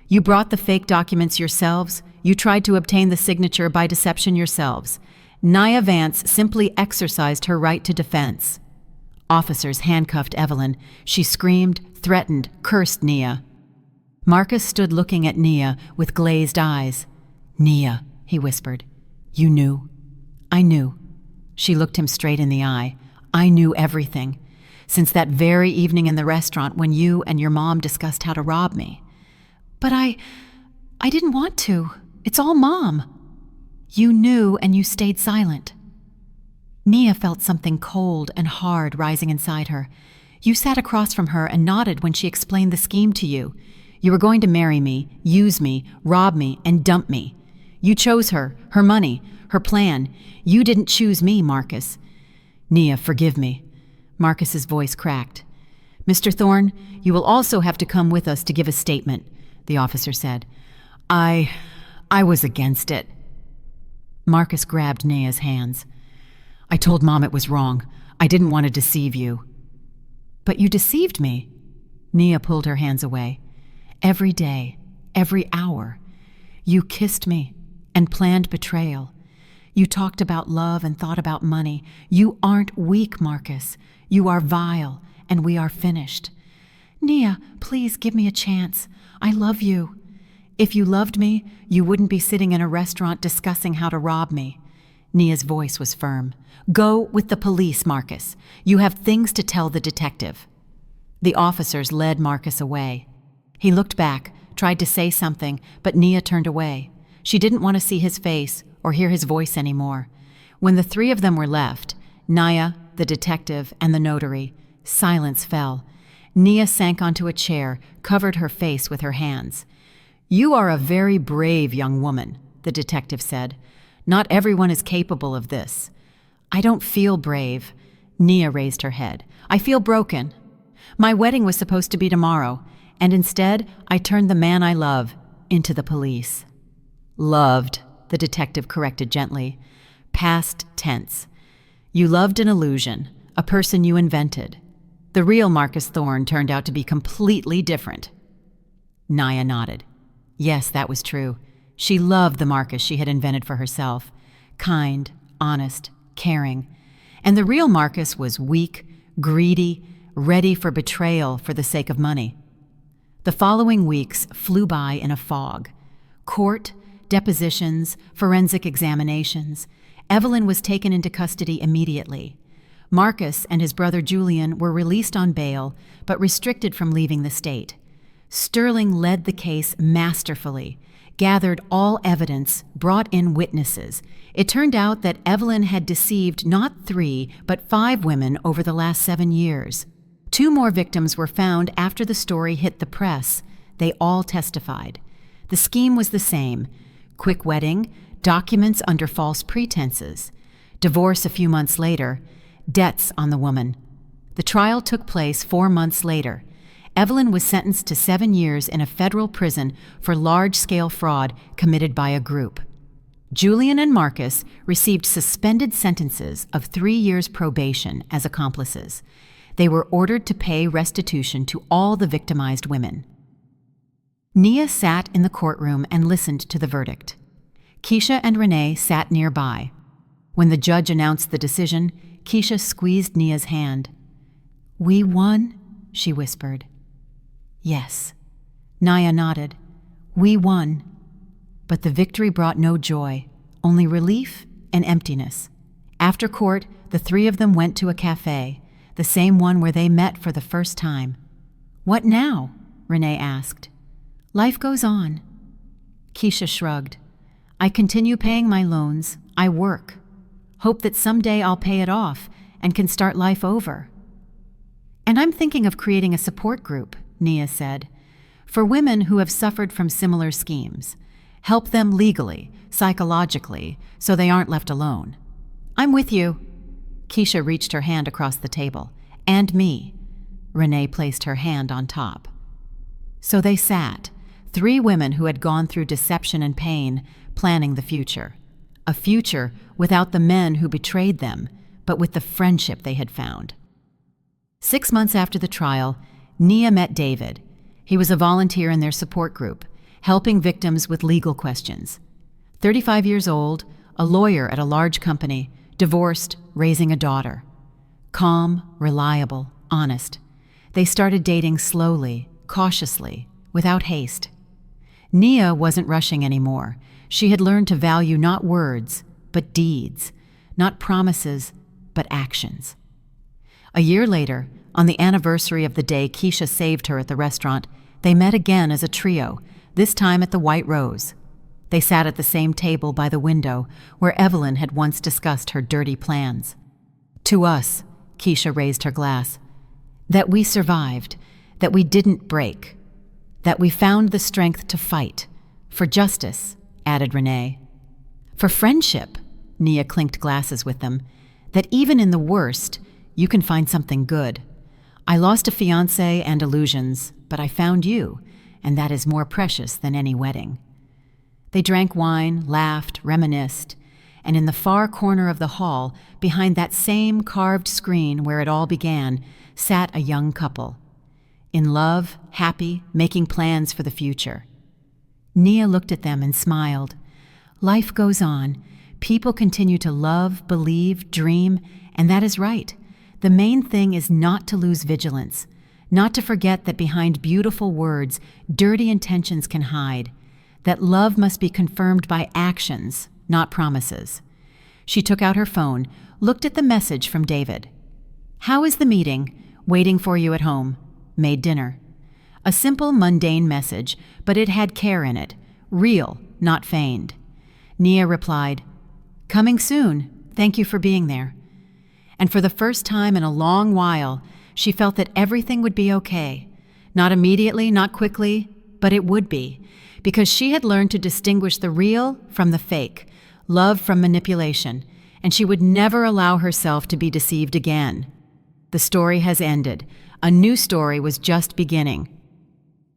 "You brought the fake documents yourselves. You tried to obtain the signature by deception yourselves. Nia Vance simply exercised her right to defense." Officers handcuffed Evelyn. She screamed, threatened, cursed Nia. Marcus stood looking at Nia with glazed eyes. "Nia," he whispered, "you knew." "I knew." She looked him straight in the eye. "I knew everything. Since that very evening in the restaurant when you and your mom discussed how to rob me." "But I didn't want to. It's all Mom." "You knew and you stayed silent." Nia felt something cold and hard rising inside her. "You sat across from her and nodded when she explained the scheme to you. You were going to marry me, use me, rob me, and dump me. You chose her, her money, her plan. You didn't choose me, Marcus." "Nia, forgive me." Marcus's voice cracked. "Mr. Thorne, you will also have to come with us to give a statement," the officer said. I was against it." Marcus grabbed Nia's hands. "I told Mom it was wrong. I didn't want to deceive you." "But you deceived me." Nia pulled her hands away. "Every day, every hour. You kissed me and planned betrayal. You talked about love and thought about money. You aren't weak, Marcus. You are vile, and we are finished. Nia, please give me a chance. I love you. If you loved me, you wouldn't be sitting in a restaurant discussing how to rob me." Nia's voice was firm. "Go with the police, Marcus. You have things to tell the detective." The officers led Marcus away. He looked back, tried to say something, but Nia turned away. She didn't want to see his face or hear his voice anymore. When the three of them were left, Nia, the detective, and the notary, silence fell. Nia sank onto a chair, covered her face with her hands. "You are a very brave young woman," the detective said. "Not everyone is capable of this." "I don't feel brave." Nia raised her head. I feel broken. My wedding was supposed to be tomorrow, and instead I turned the man I love into the police. Loved, the detective corrected gently. Past tense. You loved an illusion, a person you invented. The real Marcus Thorne turned out to be completely different. Nia nodded. Yes, that was true. She loved the Marcus she had invented for herself. Kind, honest, caring. And the real Marcus was weak, greedy, ready for betrayal for the sake of money. The following weeks flew by in a fog. Court, depositions, forensic examinations. Evelyn was taken into custody immediately. Marcus and his brother Julian were released on bail, but restricted from leaving the state. Sterling led the case masterfully, gathered all evidence, brought in witnesses. It turned out that Evelyn had deceived not 3, but 5 women over the last 7 years. 2 more victims were found after the story hit the press. They all testified. The scheme was the same: quick wedding, documents under false pretenses, divorce a few months later, debts on the woman. The trial took place 4 months later. Evelyn was sentenced to 7 years in a federal prison for large-scale fraud committed by a group. Julian and Marcus received suspended sentences of 3 years probation as accomplices. They were ordered to pay restitution to all the victimized women. Nia sat in the courtroom and listened to the verdict. Keisha and Renee sat nearby. When the judge announced the decision, Keisha squeezed Nia's hand. "We won?" she whispered. "Yes." Nia nodded. "We won." But the victory brought no joy, only relief and emptiness. After court, the 3 of them went to a cafe, the same one where they met for the first time. "What now?" Renee asked. "Life goes on." Keisha shrugged. "I continue paying my loans. I work. Hope that someday I'll pay it off and can start life over." "And I'm thinking of creating a support group," Nia said, "for women who have suffered from similar schemes. Help them legally, psychologically, so they aren't left alone." "I'm with you." Keisha reached her hand across the table. "And me." Renee placed her hand on top. So they sat, 3 women who had gone through deception and pain, planning the future. A future without the men who betrayed them, but with the friendship they had found. 6 months after the trial, Nia met David. He was a volunteer in their support group, helping victims with legal questions. 35 years old, a lawyer at a large company, divorced, raising a daughter. Calm, reliable, honest. They started dating slowly, cautiously, without haste. Nia wasn't rushing anymore. She had learned to value not words, but deeds, not promises, but actions. A year later, on the anniversary of the day Keisha saved her at the restaurant, they met again as a trio, this time at the White Rose. They sat at the same table by the window where Evelyn had once discussed her dirty plans. "To us," Keisha raised her glass, "that we survived, that we didn't break, that we found the strength to fight. For justice," added Renee. "For friendship," Nia clinked glasses with them, "that even in the worst, you can find something good. I lost a fiancé and illusions, but I found you, and that is more precious than any wedding." They drank wine, laughed, reminisced, and in the far corner of the hall, behind that same carved screen where it all began, sat a young couple. In love, happy, making plans for the future. Nia looked at them and smiled. Life goes on. People continue to love, believe, dream, and that is right. The main thing is not to lose vigilance, not to forget that behind beautiful words, dirty intentions can hide, that love must be confirmed by actions, not promises. She took out her phone, looked at the message from David. "How is the meeting? Waiting for you at home. Made dinner." A simple, mundane message, but it had care in it, real, not feigned. Nia replied, "Coming soon. Thank you for being there." And for the first time in a long while, she felt that everything would be okay. Not immediately, not quickly, but it would be, because she had learned to distinguish the real from the fake, love from manipulation, and she would never allow herself to be deceived again. The story has ended. A new story was just beginning.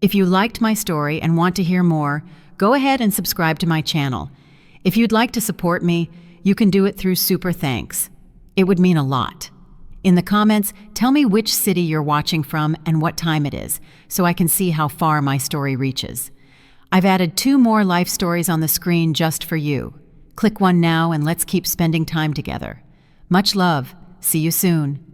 If you liked my story and want to hear more, go ahead and subscribe to my channel. If you'd like to support me, you can do it through Super Thanks. It would mean a lot. In the comments, tell me which city you're watching from and what time it is, so I can see how far my story reaches. I've added 2 more life stories on the screen just for you. Click one now and let's keep spending time together. Much love. See you soon.